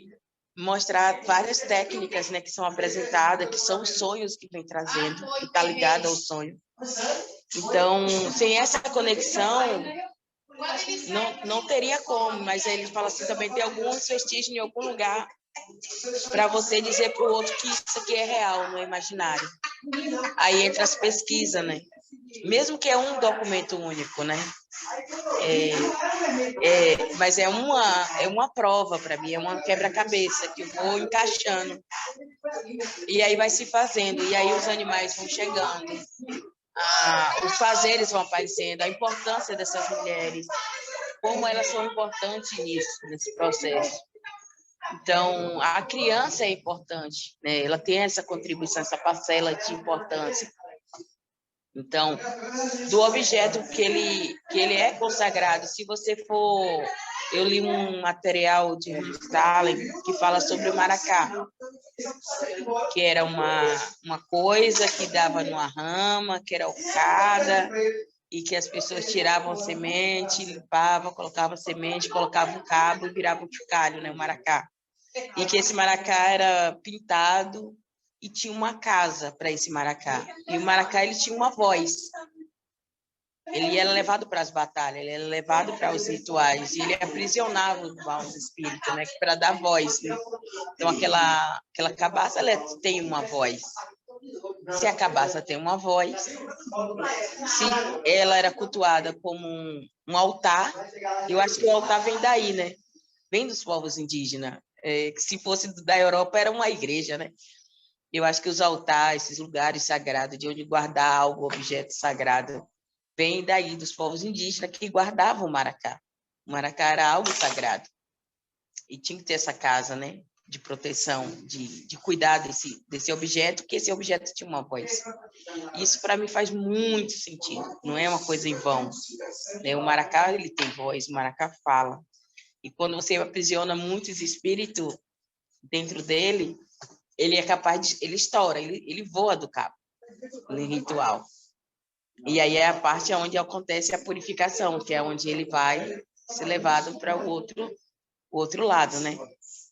mostrar várias técnicas, né, que são apresentadas, que são os sonhos que vem trazendo, que está ligado ao sonho. Então, sem essa conexão, não teria como, mas ele fala assim, também tem alguns vestígios em algum lugar para você dizer para o outro que isso aqui é real, não é imaginário. Aí entra as pesquisas, né? Mesmo que é um documento único, né? Mas é uma prova para mim, é uma quebra-cabeça que eu vou encaixando. E aí vai se fazendo, e aí os animais vão chegando, os fazeres vão aparecendo, a importância dessas mulheres, como elas são importantes nesse processo. Então, a criança é importante, né? Ela tem essa contribuição, essa parcela de importância. Então, do objeto que ele é consagrado, se você for... Eu li um material de Stalin que fala sobre o maracá, que era uma coisa que dava numa rama, que era ocada, e que as pessoas tiravam semente, limpavam, colocavam semente, colocavam um cabo e viravam um chocalho, né, o maracá. E que esse maracá era pintado e tinha uma casa para esse maracá. E o maracá, ele tinha uma voz. Ele era levado para as batalhas, ele era levado para os rituais, e ele aprisionava os maus espíritos, né, para dar voz. Né? Então, aquela cabaça, ela tem uma voz. Se a cabaça tem uma voz, se ela era cultuada como um altar, eu acho que o altar vem daí, né? Vem dos povos indígenas. Que se fosse da Europa, era uma igreja, né? Eu acho que os altares, esses lugares sagrados, de onde guardar algo, objeto sagrado, vem daí dos povos indígenas que guardavam o maracá. O maracá era algo sagrado. E tinha que ter essa casa, né? De proteção, de cuidar desse objeto, que esse objeto tinha uma voz. Isso, para mim, faz muito sentido. Não é uma coisa em vão. Né? O maracá, ele tem voz, o maracá fala. E quando você aprisiona muitos espíritos dentro dele, ele é capaz de... Ele estoura, ele voa do cabo, no ritual. E aí é a parte onde acontece a purificação, que é onde ele vai ser levado para o outro lado, né?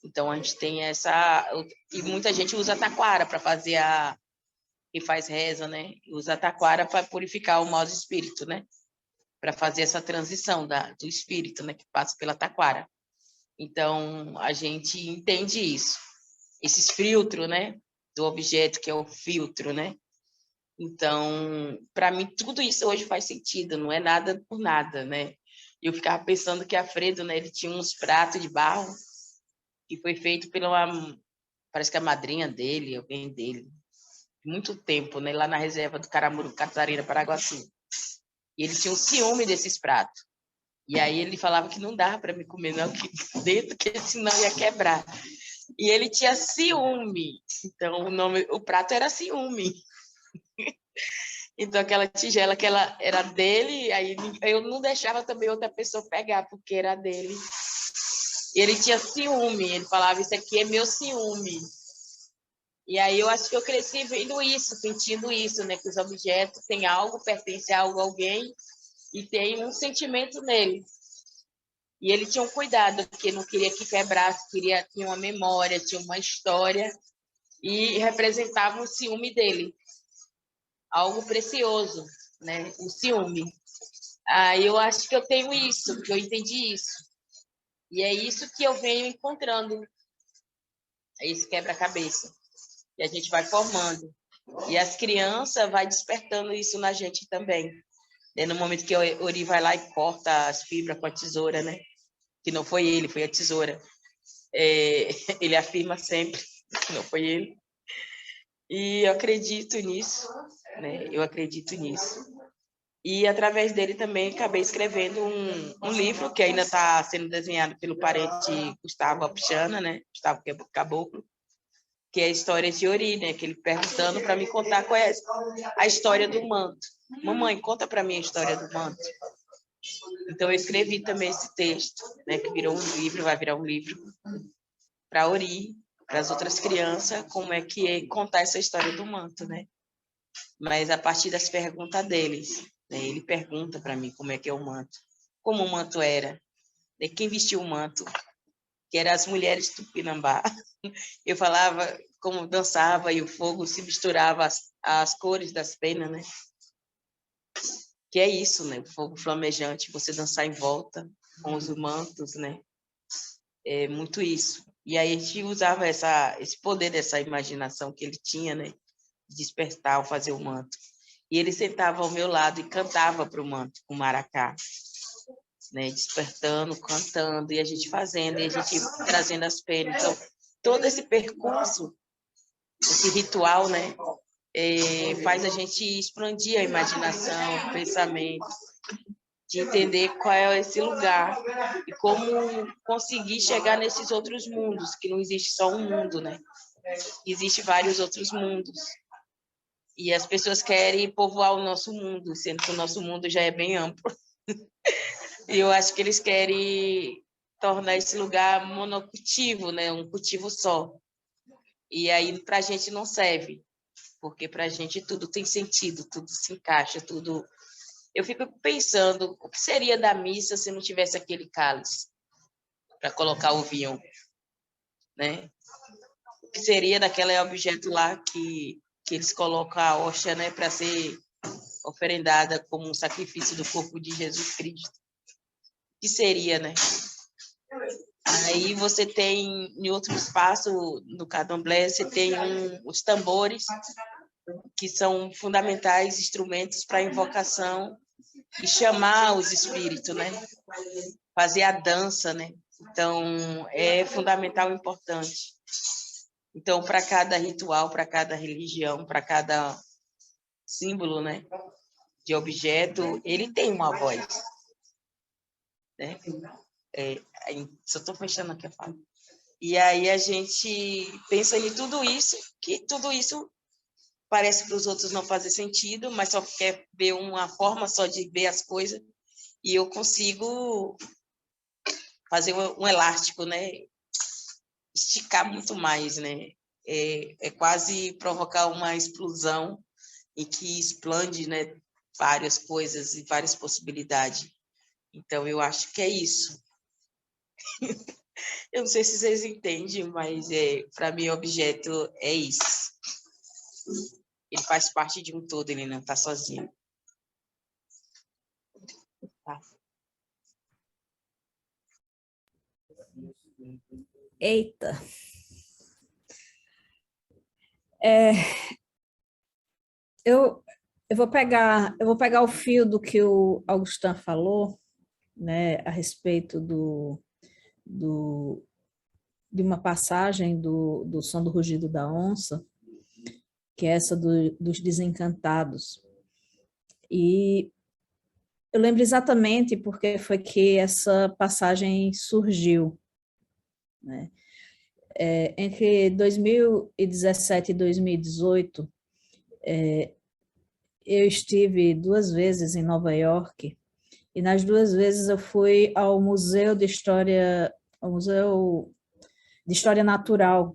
Então, a gente tem essa... E muita gente usa a taquara para fazer e faz reza, né? Usa a taquara para purificar o mau espírito, né? Para fazer essa transição do espírito, né? Que passa pela taquara. Então, a gente entende isso. Esses filtros, né? Do objeto, que é o filtro, né? Então, para mim, tudo isso hoje faz sentido, não é nada por nada, né? Eu ficava pensando que a Fredo, né? Ele tinha uns pratos de barro que foi feito parece que a madrinha dele, alguém dele, muito tempo, né? Lá na reserva do Caramuru, Catarina, Paraguaçu. E ele tinha um ciúme desses pratos. E aí ele falava que não dava para me comer, não, que dentro, que senão ia quebrar. E ele tinha ciúme. Então, o prato era ciúme. Então, aquela tigela que ela era dele, aí eu não deixava também outra pessoa pegar, porque era dele. E ele tinha ciúme. Ele falava, isso aqui é meu ciúme. E aí eu acho que eu cresci vendo isso, sentindo isso, né? Que os objetos têm algo, pertencem a algo, alguém, e tem um sentimento nele. E ele tinha um cuidado, porque não queria que quebrasse, tinha uma memória, tinha uma história, e representava o ciúme dele. Algo precioso, né? O ciúme. Aí eu acho que eu tenho isso, que eu entendi isso. E é isso que eu venho encontrando, esse quebra-cabeça. E a gente vai formando. E as crianças vai despertando isso na gente também. No momento que o Ori vai lá e corta as fibras com a tesoura, né? Que não foi ele, foi a tesoura. Ele afirma sempre que não foi ele. E eu acredito nisso, né? Eu acredito nisso. E, através dele, também acabei escrevendo um livro que ainda está sendo desenhado pelo parente Gustavo Apchana, né? Gustavo Caboclo, que é a história de Ori, né? Que ele perguntando para me contar qual é a história do manto. Mamãe, conta para mim a história do manto. Então, eu escrevi também esse texto, né? Que virou um livro, vai virar um livro para Ori, para as outras crianças, como é que é contar essa história do manto, né? Mas a partir das perguntas deles, né? Ele pergunta para mim como é que é o manto, como o manto era, né? Quem vestiu o manto, que eram as mulheres tupinambá. Eu falava como dançava e o fogo se misturava às cores das penas, né? Que é isso, né? O fogo flamejante, você dançar em volta com os mantos, né? É muito isso. E aí a gente usava esse poder dessa imaginação que ele tinha, né? De despertar ao fazer o manto. E ele sentava ao meu lado e cantava para o manto, com maracá, né? Despertando, cantando, e a gente fazendo, e a gente trazendo as penas. Então, todo esse percurso, esse ritual, né? Faz a gente expandir a imaginação, o pensamento, de entender qual é esse lugar e como conseguir chegar nesses outros mundos, que não existe só um mundo, né? Existem vários outros mundos. E as pessoas querem povoar o nosso mundo, sendo que o nosso mundo já é bem amplo. E eu acho que eles querem tornar esse lugar monocultivo, né? Um cultivo só. E aí, para a gente, não serve, porque para a gente tudo tem sentido, tudo se encaixa, tudo... Eu fico pensando, o que seria da missa se não tivesse aquele cálice para colocar o vinho, né? O que seria daquele objeto lá que eles colocam a hóstia, né, para ser oferendada como um sacrifício do corpo de Jesus Cristo? O que seria, né? Aí você tem, em outro espaço, no candomblé, você tem os tambores, que são fundamentais instrumentos para invocação e chamar os espíritos, né? Fazer a dança, né? Então, é fundamental e importante. Então, para cada ritual, para cada religião, para cada símbolo, né, de objeto, ele tem uma voz, né? Só estou fechando aqui a fala. E aí a gente pensa em tudo isso, que tudo isso parece para os outros não fazer sentido, mas só quer ver uma forma só de ver as coisas, e eu consigo fazer um elástico, né? Esticar muito mais, né? É quase provocar uma explosão e que explode, né, várias coisas e várias possibilidades. Então, eu acho que é isso. Eu não sei se vocês entendem, mas para mim o objeto é isso. Ele faz parte de um todo, ele não está sozinho. Tá. Eita! Eu vou pegar o fio do que o Augustin falou, né, a respeito de uma passagem do Som do Rugido da Onça, que é essa dos desencantados. E eu lembro exatamente porque foi que essa passagem surgiu, né? Entre 2017 e 2018, eu estive 2 vezes em Nova York, e nas 2 vezes eu fui ao Museu de História Natural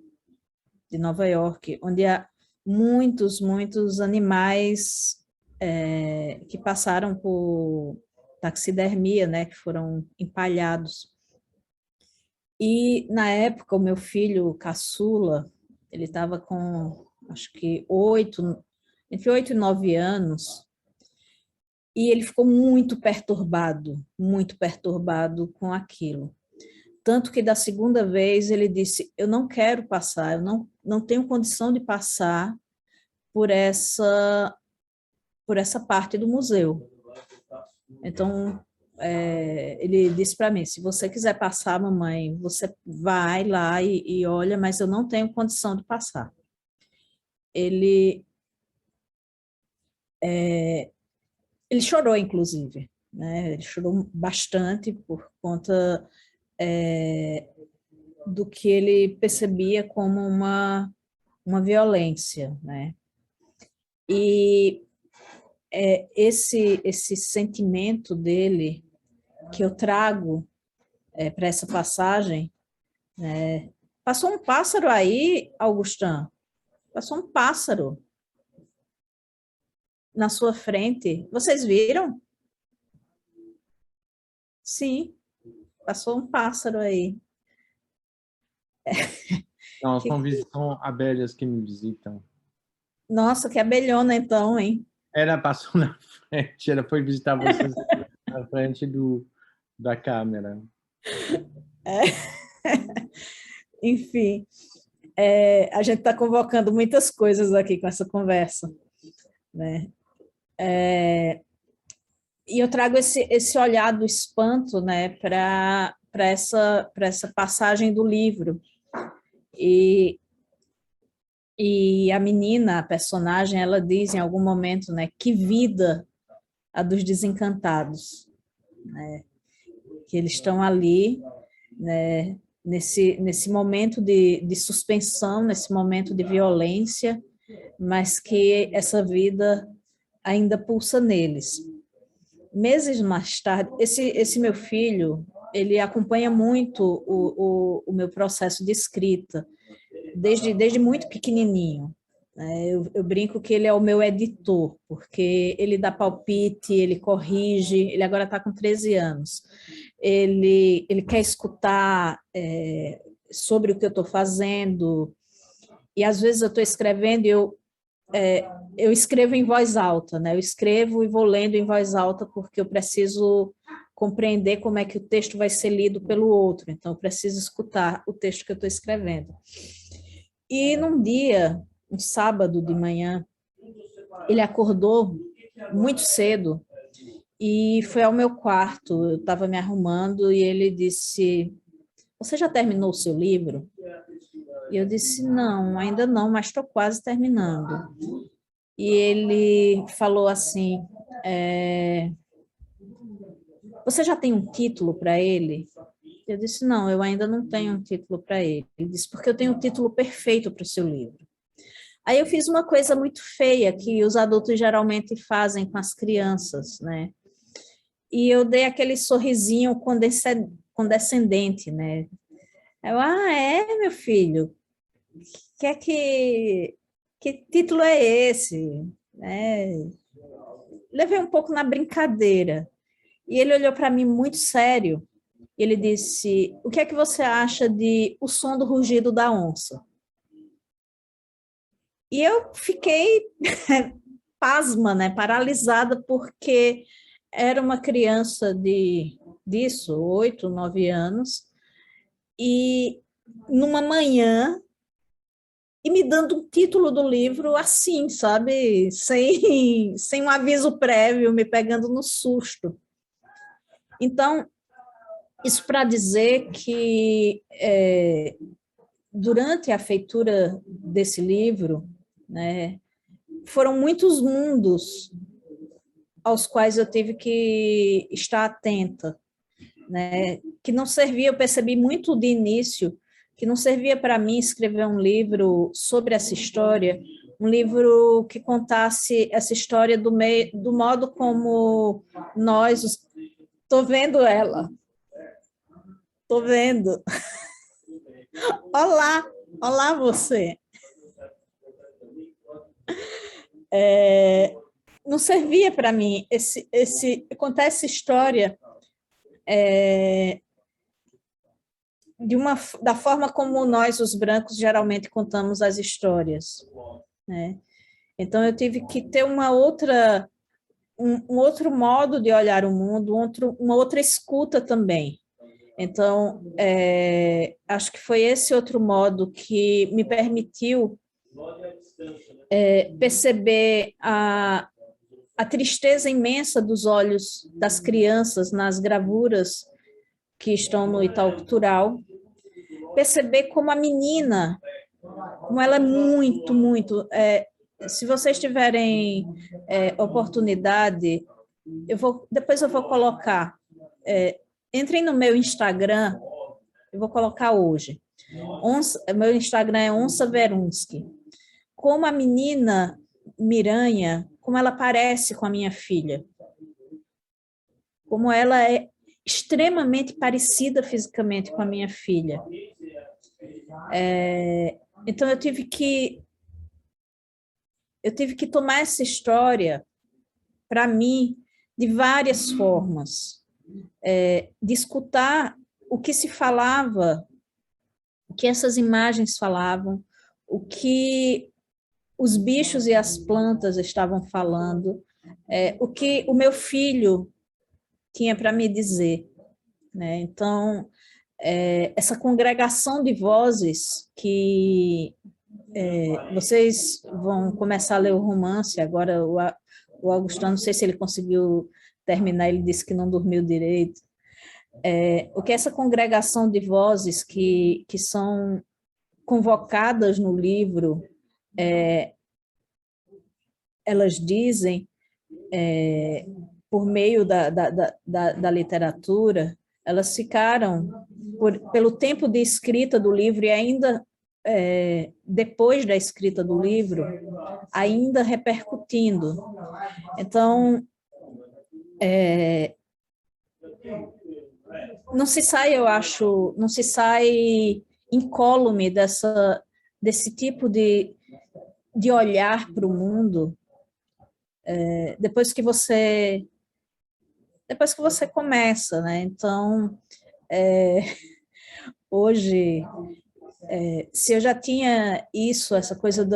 de Nova York, onde há muitos animais que passaram por taxidermia, né, que foram empalhados. E, na época, o meu filho caçula, ele estava com, acho que, entre 8 e 9 anos, e ele ficou muito perturbado com aquilo. Tanto que, da segunda vez, ele disse, eu não quero passar, eu não tenho condição de passar por essa parte do museu. Então, ele disse para mim, se você quiser passar, mamãe, você vai lá e olha, mas eu não tenho condição de passar. Ele ele chorou, inclusive, né? Ele chorou bastante por conta do que ele percebia como uma violência, né? E esse sentimento dele que eu trago para essa passagem, passou um pássaro aí, Augustin, passou um pássaro na sua frente. Vocês viram? Sim, passou um pássaro aí. Não, são abelhas que me visitam. Nossa, que abelhona então, hein? Ela passou na frente, ela foi visitar vocês na frente da câmera. Enfim, a gente está convocando muitas coisas aqui com essa conversa, né? E eu trago esse olhar do espanto, né, para essa passagem do livro. E a menina, a personagem, ela diz em algum momento, né, que vida a dos desencantados, né, que eles estão ali, né, nesse momento de suspensão, nesse momento de violência, mas que essa vida ainda pulsa neles. Meses mais tarde, esse meu filho, ele acompanha muito o meu processo de escrita, desde muito pequenininho. Eu brinco que ele é o meu editor, porque ele dá palpite, ele corrige, ele agora está com 13 anos. Ele quer escutar sobre o que eu estou fazendo, e às vezes eu estou escrevendo e eu escrevo em voz alta, né? Eu escrevo e vou lendo em voz alta porque eu preciso compreender como é que o texto vai ser lido pelo outro, então eu preciso escutar o texto que eu estou escrevendo. E num dia, um sábado de manhã, ele acordou muito cedo e foi ao meu quarto, eu estava me arrumando e ele disse, você já terminou o seu livro? E eu disse, não, ainda não, mas estou quase terminando. E ele falou assim, você já tem um título para ele? Eu disse, não, eu ainda não tenho um título para ele. Ele disse, porque eu tenho um título perfeito para o seu livro. Aí eu fiz uma coisa muito feia que os adultos geralmente fazem com as crianças, né? E eu dei aquele sorrisinho condescendente, né? Meu filho, que título é esse? Levei um pouco na brincadeira. E ele olhou para mim muito sério. Ele disse, o que é que você acha de O Som do Rugido da Onça? E eu fiquei pasma, né, paralisada, porque era uma criança disso, 8, 9 anos, e numa manhã, e me dando um título do livro assim, sabe, sem um aviso prévio, me pegando no susto. Então, isso para dizer que durante a feitura desse livro, né, foram muitos mundos aos quais eu tive que estar atenta, né, que não servia, eu percebi muito de início, que não servia para mim escrever um livro sobre essa história, um livro que contasse essa história do modo como nós... Estou vendo ela. Estou vendo. Olá você. Não servia para mim contar essa história da forma como nós, os brancos, geralmente contamos as histórias, né? Então, eu tive que ter um outro modo de olhar o mundo, uma outra escuta também. Então, acho que foi esse outro modo que me permitiu perceber a tristeza imensa dos olhos das crianças nas gravuras que estão no Itaú Cultural, perceber como a menina, como ela é muito, muito... se vocês tiverem oportunidade, depois eu vou colocar, entrem no meu Instagram, eu vou colocar hoje. Meu Instagram é Onça Verunsky. Como a menina Miranha, como ela parece com a minha filha. Como ela é extremamente parecida fisicamente com a minha filha. Então, eu tive que tomar essa história para mim de várias formas. De escutar o que se falava, o que essas imagens falavam, o que os bichos e as plantas estavam falando, o que o meu filho tinha para me dizer, né? Então, essa congregação de vozes que vocês vão começar a ler o romance, agora o Augustão, não sei se ele conseguiu terminar, ele disse que não dormiu direito, o que essa congregação de vozes que são convocadas no livro, elas dizem, por meio da literatura, elas ficaram, pelo tempo de escrita do livro e ainda depois da escrita do livro, ainda repercutindo. Então, não se sai, eu acho, não se sai incólume desse tipo de olhar para o mundo, depois que você começa, né? Então, hoje, se eu já tinha isso, essa coisa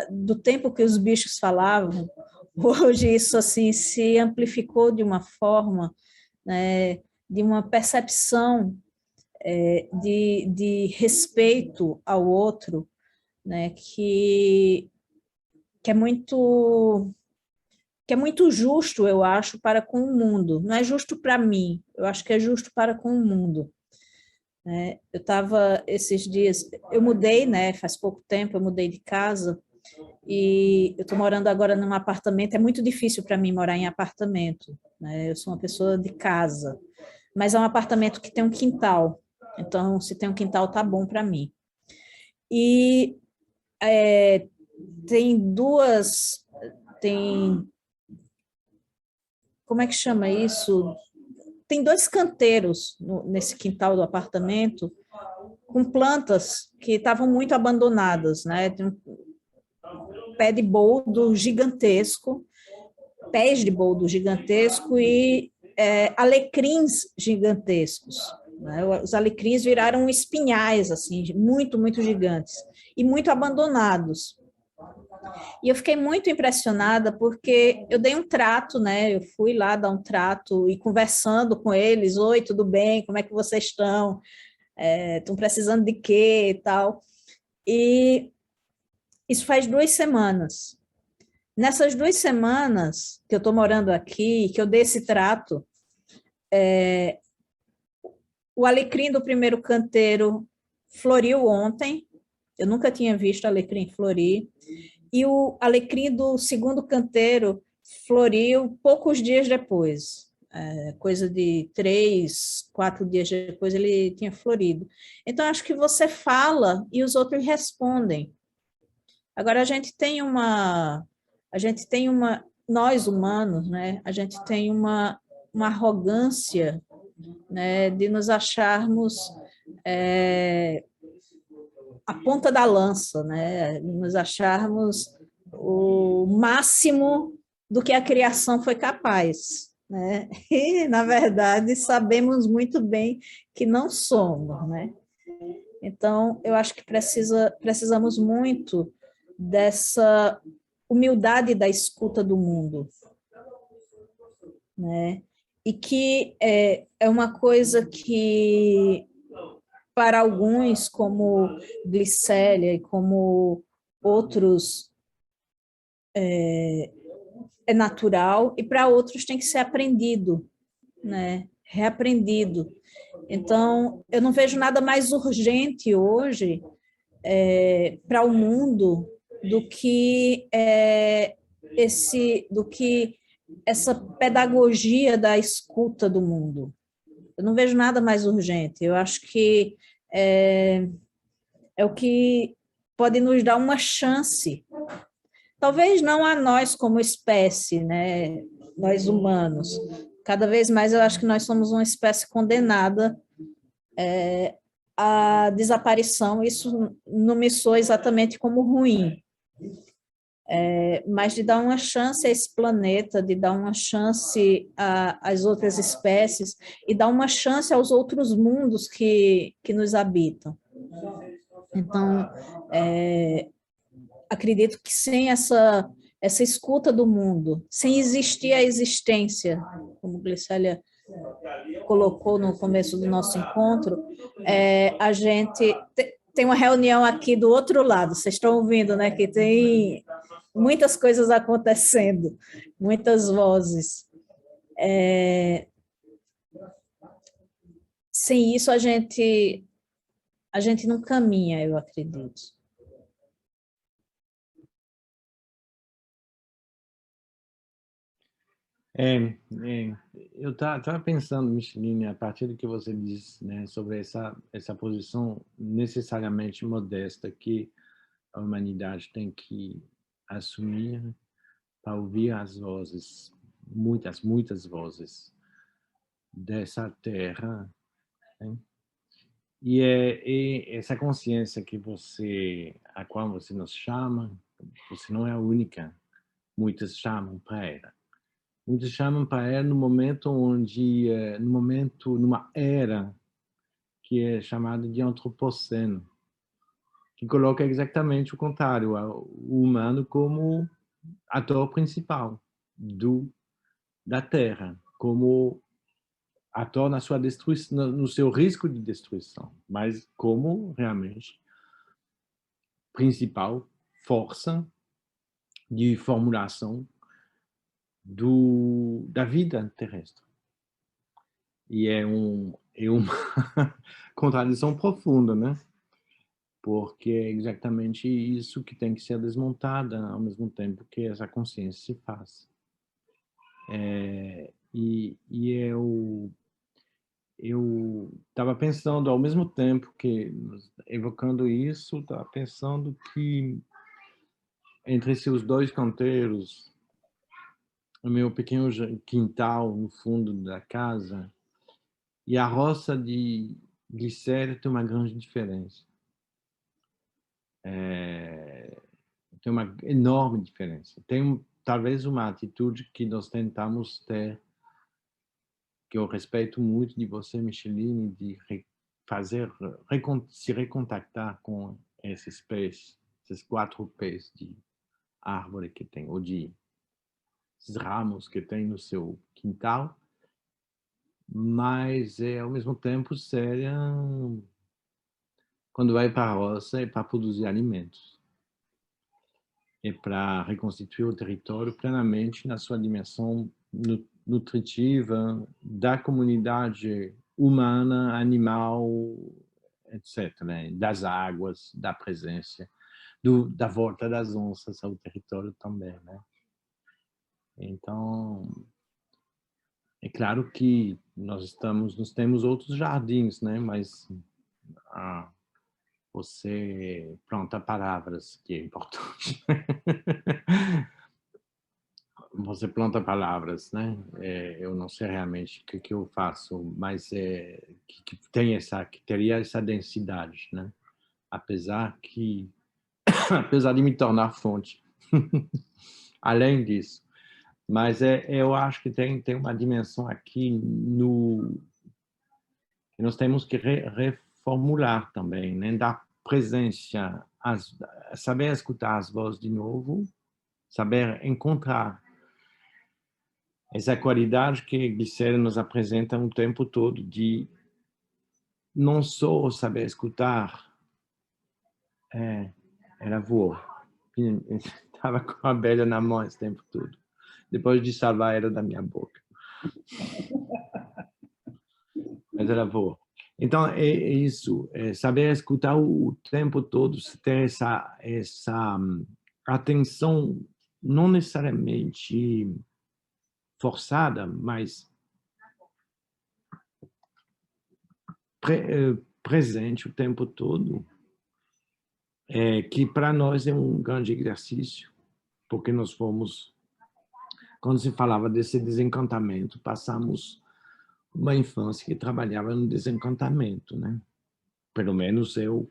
do tempo que os bichos falavam, hoje isso assim se amplificou de uma forma, né, de uma percepção de respeito ao outro, né, que é muito justo, eu acho, para com o mundo. Não é justo para mim, eu acho que é justo para com o mundo. Eu estava esses dias, eu mudei, né, faz pouco tempo, eu mudei de casa, e eu estou morando agora num apartamento. É muito difícil para mim morar em apartamento, né? Eu sou uma pessoa de casa, mas é um apartamento que tem um quintal, então se tem um quintal tá bom para mim. E como é que chama isso? Tem 2 canteiros nesse quintal do apartamento com plantas que estavam muito abandonadas, né? Tem um pé de boldo gigantesco, pés de boldo gigantesco e alecrins gigantescos, né? Os alecrins viraram espinhais, assim, muito, muito gigantes e muito abandonados. E eu fiquei muito impressionada porque eu dei um trato, né? Eu fui lá dar um trato e conversando com eles: oi, tudo bem? Como é que vocês estão? Estão precisando de quê e tal? E isso faz 2 semanas. Nessas 2 semanas que eu estou morando aqui, que eu dei esse trato, o alecrim do primeiro canteiro floriu ontem. Eu nunca tinha visto alecrim florir. E o alecrim do segundo canteiro floriu poucos dias depois. Coisa de 3, 4 dias depois ele tinha florido. Então, acho que você fala e os outros respondem. Agora, nós humanos, né, a gente tem uma arrogância, né, de nos acharmos a ponta da lança, né, nos acharmos o máximo do que a criação foi capaz, né? E, na verdade, sabemos muito bem que não somos, né? Então, eu acho que precisamos muito dessa humildade da escuta do mundo, né? E que é uma coisa que, para alguns, como Glicélia e como outros, é natural, e para outros tem que ser aprendido, né? Reaprendido. Então, eu não vejo nada mais urgente hoje para o mundo do que essa pedagogia da escuta do mundo. Eu não vejo nada mais urgente. Eu acho que é o que pode nos dar uma chance. Talvez não a nós como espécie, né? Nós humanos. Cada vez mais eu acho que nós somos uma espécie condenada à desaparição. Isso não me soa exatamente como ruim, mas de dar uma chance a esse planeta, de dar uma chance às outras espécies e dar uma chance aos outros mundos que nos habitam. Então, acredito que sem essa escuta do mundo, sem existir a existência, como Glicélia colocou no começo do nosso encontro, a gente tem uma reunião aqui do outro lado, vocês estão ouvindo, né, que tem muitas coisas acontecendo, muitas vozes. Sem isso, a gente não caminha, eu acredito. Eu estava pensando, Micheline, a partir do que você disse, né, sobre essa posição necessariamente modesta que a humanidade tem que assumir para ouvir as vozes, muitas vozes dessa terra, né? E essa consciência a qual você nos chama, você não é a única, muitos chamam para ela. Muitos chamam para ela no momento numa era que é chamada de antropoceno, que coloca exatamente o contrário, o humano como ator principal da Terra, como ator na sua destruição, no seu risco de destruição, mas como realmente principal força de formulação da vida terrestre. E é uma contradição profunda, né? Porque é exatamente isso que tem que ser desmontada ao mesmo tempo que essa consciência se faz. E eu estava pensando, ao mesmo tempo que, evocando isso, estava pensando que entre esses dois canteiros, o meu pequeno quintal no fundo da casa e a roça de Glicéria tem uma grande diferença. Tem uma enorme diferença. Tem talvez uma atitude que nós tentamos ter, que eu respeito muito de você, Micheline, de se recontactar com esses pés, esses 4 pés de árvore que tem, ou de esses ramos que tem no seu quintal, mas ao mesmo tempo séria quando vai para a roça é para produzir alimentos. É para reconstituir o território plenamente na sua dimensão nutritiva da comunidade humana, animal, etc., né? Das águas, da presença, da volta das onças ao território também, né? Então, é claro que nós temos outros jardins, né? Mas você planta palavras, que é importante. Você planta palavras, né? Eu não sei realmente o que eu faço, mas que teria essa densidade, né? Apesar de me tornar fonte. Além disso. Mas eu acho que tem uma dimensão aqui que nós temos que reformular também, né? Dar presença, saber escutar as vozes de novo, saber encontrar essa qualidade que Glicéria nos apresenta o tempo todo, de não só saber escutar, ela voou. Estava com a abelha na mão esse tempo todo, depois de salvar ela da minha boca. Mas ela voou. Então, é isso, saber escutar o tempo todo, ter essa atenção, não necessariamente forçada, mas presente o tempo todo, que para nós é um grande exercício, porque nós fomos, quando se falava desse desencantamento, passamos uma infância que trabalhava no desencantamento, né? Pelo menos eu,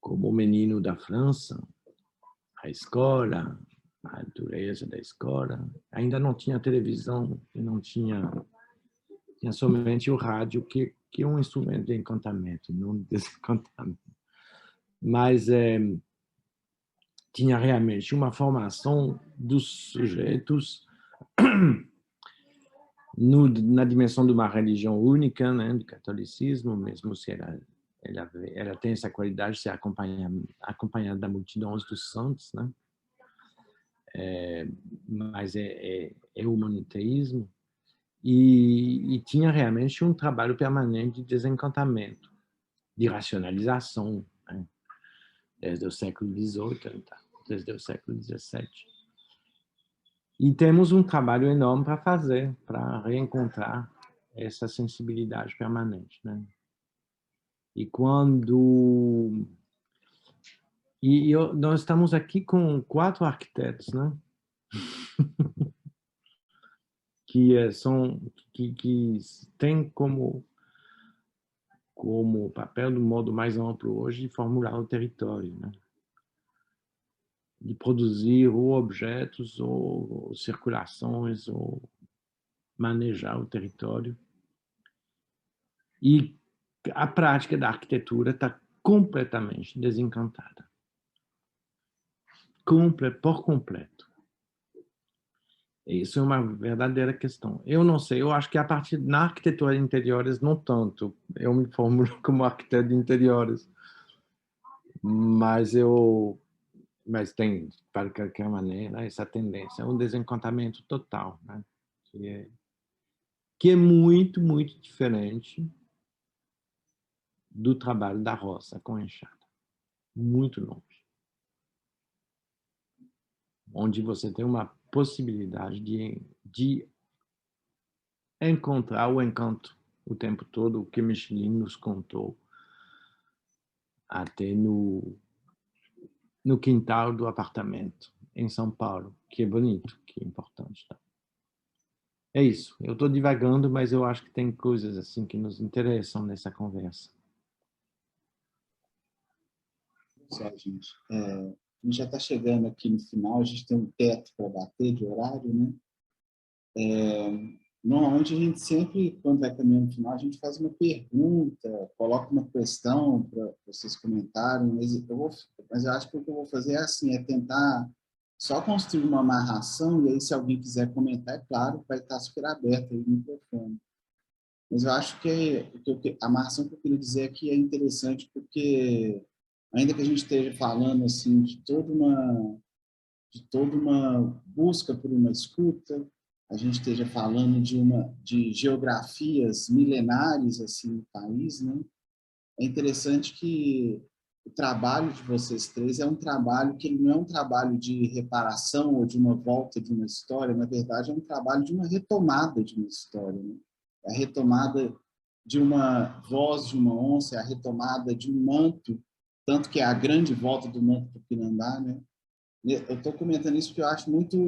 como menino da França, a escola, a natureza da escola, ainda não tinha televisão, e não tinha somente o rádio, que é um instrumento de encantamento, não de desencantamento. Mas tinha realmente uma formação dos sujeitos na dimensão de uma religião única, né, do catolicismo, mesmo se ela tem essa qualidade de ser acompanhada da multidão dos santos, né? Mas é o monoteísmo, e tinha realmente um trabalho permanente de desencantamento, de racionalização, né? Desde o século XVIII, desde o século XVII. E temos um trabalho enorme para fazer, para reencontrar essa sensibilidade permanente, né? E quando... nós estamos aqui com 4 arquitetos, né? que têm como papel, do modo mais amplo hoje, de formular o território, né? De produzir ou objetos, ou circulações, ou manejar o território. E a prática da arquitetura está completamente desencantada. Por completo. Isso é uma verdadeira questão. Eu não sei, eu acho que na arquitetura de interiores, não tanto. Eu me formulo como arquiteto de interiores. Mas tem, para qualquer maneira, essa tendência, é um desencantamento total, né? Que é muito, muito diferente do trabalho da roça com enxada. Muito longe. Onde você tem uma possibilidade de encontrar o encanto o tempo todo, o que Michelin nos contou até no quintal do apartamento em São Paulo, que é bonito, que é importante. Tá? É isso. Eu estou divagando, mas eu acho que tem coisas assim que nos interessam nessa conversa. Só, gente. A gente já está chegando aqui no final, a gente tem um teto para bater de horário, né? Normalmente a gente sempre, quando vai caminhando no final, a gente faz uma pergunta, coloca uma questão para vocês comentarem, mas eu acho que o que eu vou fazer é assim, é tentar só construir uma amarração, e aí se alguém quiser comentar, é claro, vai estar super aberto aí o microfone. Mas eu acho que a amarração que eu queria dizer aqui é interessante, porque ainda que a gente esteja falando assim de toda uma busca por uma escuta, a gente esteja falando de geografias milenares assim no país, né? É interessante que o trabalho de vocês três é um trabalho que ele não é um trabalho de reparação ou de uma volta de uma história, na verdade é um trabalho de uma retomada de uma história, né? É a retomada de uma voz de uma onça, é a retomada de um manto, tanto que é a grande volta do manto Tupinambá, né? Eu estou comentando isso porque eu acho muito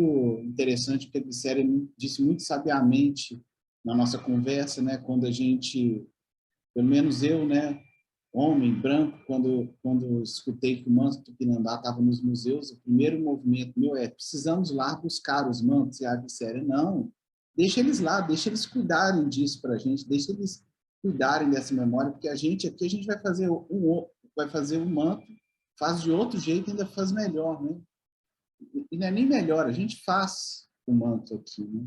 interessante, porque a Glicéria disse muito sabiamente na nossa conversa, né, quando a gente, pelo menos eu, né, homem, branco, quando escutei que o manto Tupinambá estava nos museus, o primeiro movimento meu é: precisamos lá buscar os mantos. E a Glicéria: não, deixa eles lá, deixa eles cuidarem disso para a gente, deixa eles cuidarem dessa memória, porque a gente aqui, a gente vai fazer um manto, faz de outro jeito, ainda faz melhor, né? E não é nem melhor, a gente faz o manto aqui, né?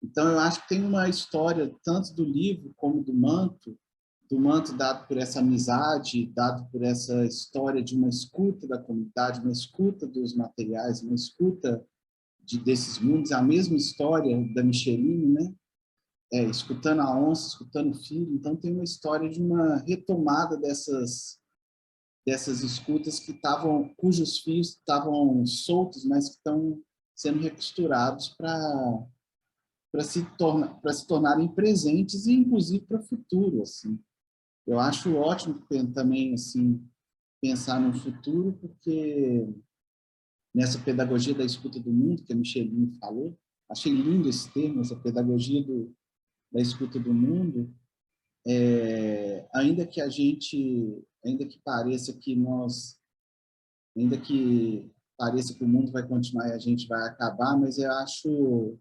Então, eu acho que tem uma história, tanto do livro como do manto dado por essa amizade, dado por essa história de uma escuta da comunidade, uma escuta dos materiais, uma escuta desses mundos, a mesma história da Micheline, né? Escutando a onça, escutando o filho. Então, tem uma história de uma retomada dessas escutas cujos fios estavam soltos, mas que estão sendo recosturados para se tornarem presentes e, inclusive, para o futuro. Assim. Eu acho ótimo também assim, pensar no futuro, porque nessa pedagogia da escuta do mundo, que a Micheline falou, achei lindo esse termo, essa pedagogia da escuta do mundo, ainda que pareça que o mundo vai continuar e a gente vai acabar, mas eu acho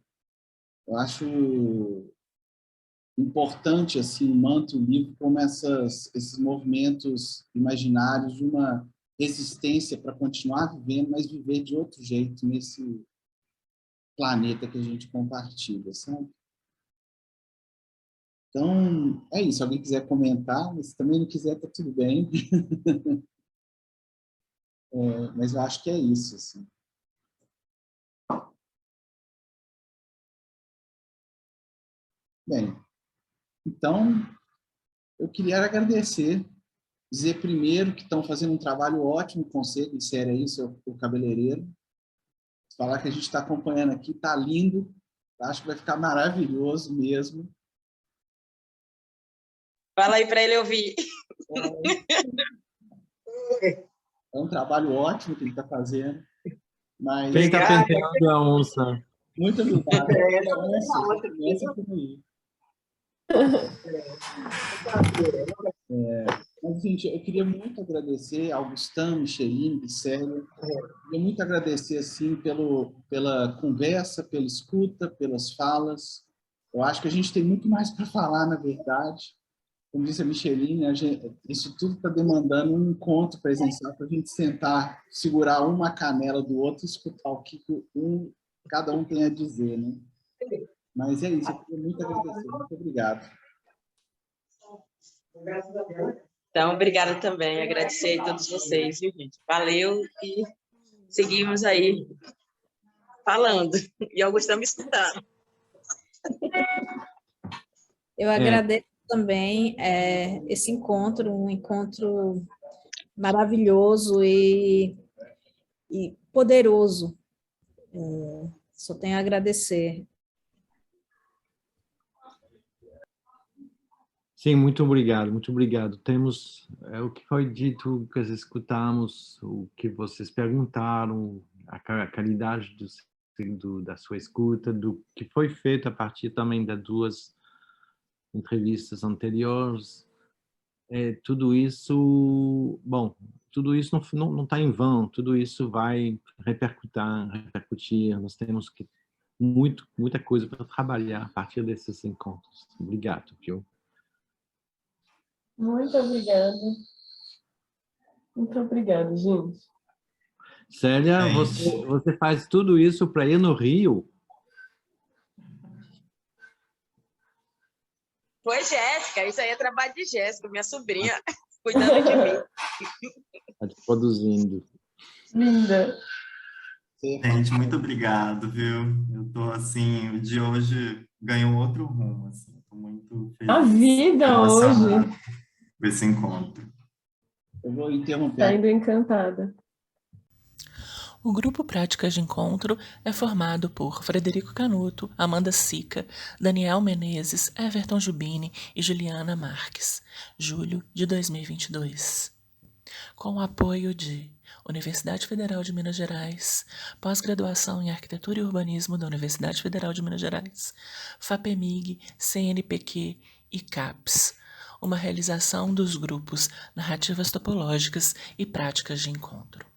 importante assim, manto o livro como esses movimentos imaginários de uma resistência para continuar vivendo, mas viver de outro jeito nesse planeta que a gente compartilha, sabe? Então, é isso. Se alguém quiser comentar, mas se também não quiser, tá tudo bem. Mas eu acho que é isso, assim. Bem, então, eu queria agradecer, dizer primeiro que estão fazendo um trabalho ótimo, o Conselho de Série aí, o cabeleireiro. Falar que a gente está acompanhando aqui, está lindo, acho que vai ficar maravilhoso mesmo. Fala aí para ele ouvir. É um trabalho ótimo que ele está fazendo. Mas... Quem está penteando a onça? Muito obrigado. Mas, gente, eu queria muito agradecer ao Gustavo, Micheline, Célia. Queria muito agradecer assim, pela conversa, pela escuta, pelas falas. Eu acho que a gente tem muito mais para falar, na verdade. Como disse a Micheline, isso tudo está demandando um encontro presencial para a gente sentar, segurar uma canela do outro e escutar o que cada um tem a dizer, né? Mas é isso, eu queria muito agradecer. Muito obrigado. Então, obrigada também. Agradecer a todos vocês, viu, gente? Valeu e seguimos aí falando. E eu gostamos de escutar. Eu agradeço também esse encontro, um encontro maravilhoso e poderoso. Só tenho a agradecer. Sim, muito obrigado, muito obrigado. Temos o que foi dito, que escutamos, o que vocês perguntaram, a qualidade da sua escuta, do que foi feito a partir também das duas entrevistas anteriores. Tudo isso, bom, tudo isso não está em vão, tudo isso vai repercutir. Nós temos muita coisa para trabalhar a partir desses encontros. Obrigado, viu? Muito obrigada. Muito obrigada, gente. Célia, você faz tudo isso para ir no Rio? Foi Jéssica, isso aí é trabalho de Jéssica, minha sobrinha, cuidando de mim. Está te produzindo. Linda. Gente, muito obrigado, viu? Eu tô assim, o de hoje ganhou outro rumo, assim. Tô muito feliz. A vida hoje. Com esse encontro. Eu vou interromper. Tá indo encantada. O grupo Práticas de Encontro é formado por Frederico Canuto, Amanda Sica, Daniel Menezes, Everton Jubini e Juliana Marques, julho de 2022. Com o apoio de Universidade Federal de Minas Gerais, Pós-Graduação em Arquitetura e Urbanismo da Universidade Federal de Minas Gerais, FAPEMIG, CNPq e CAPES, uma realização dos grupos Narrativas Topológicas e Práticas de Encontro.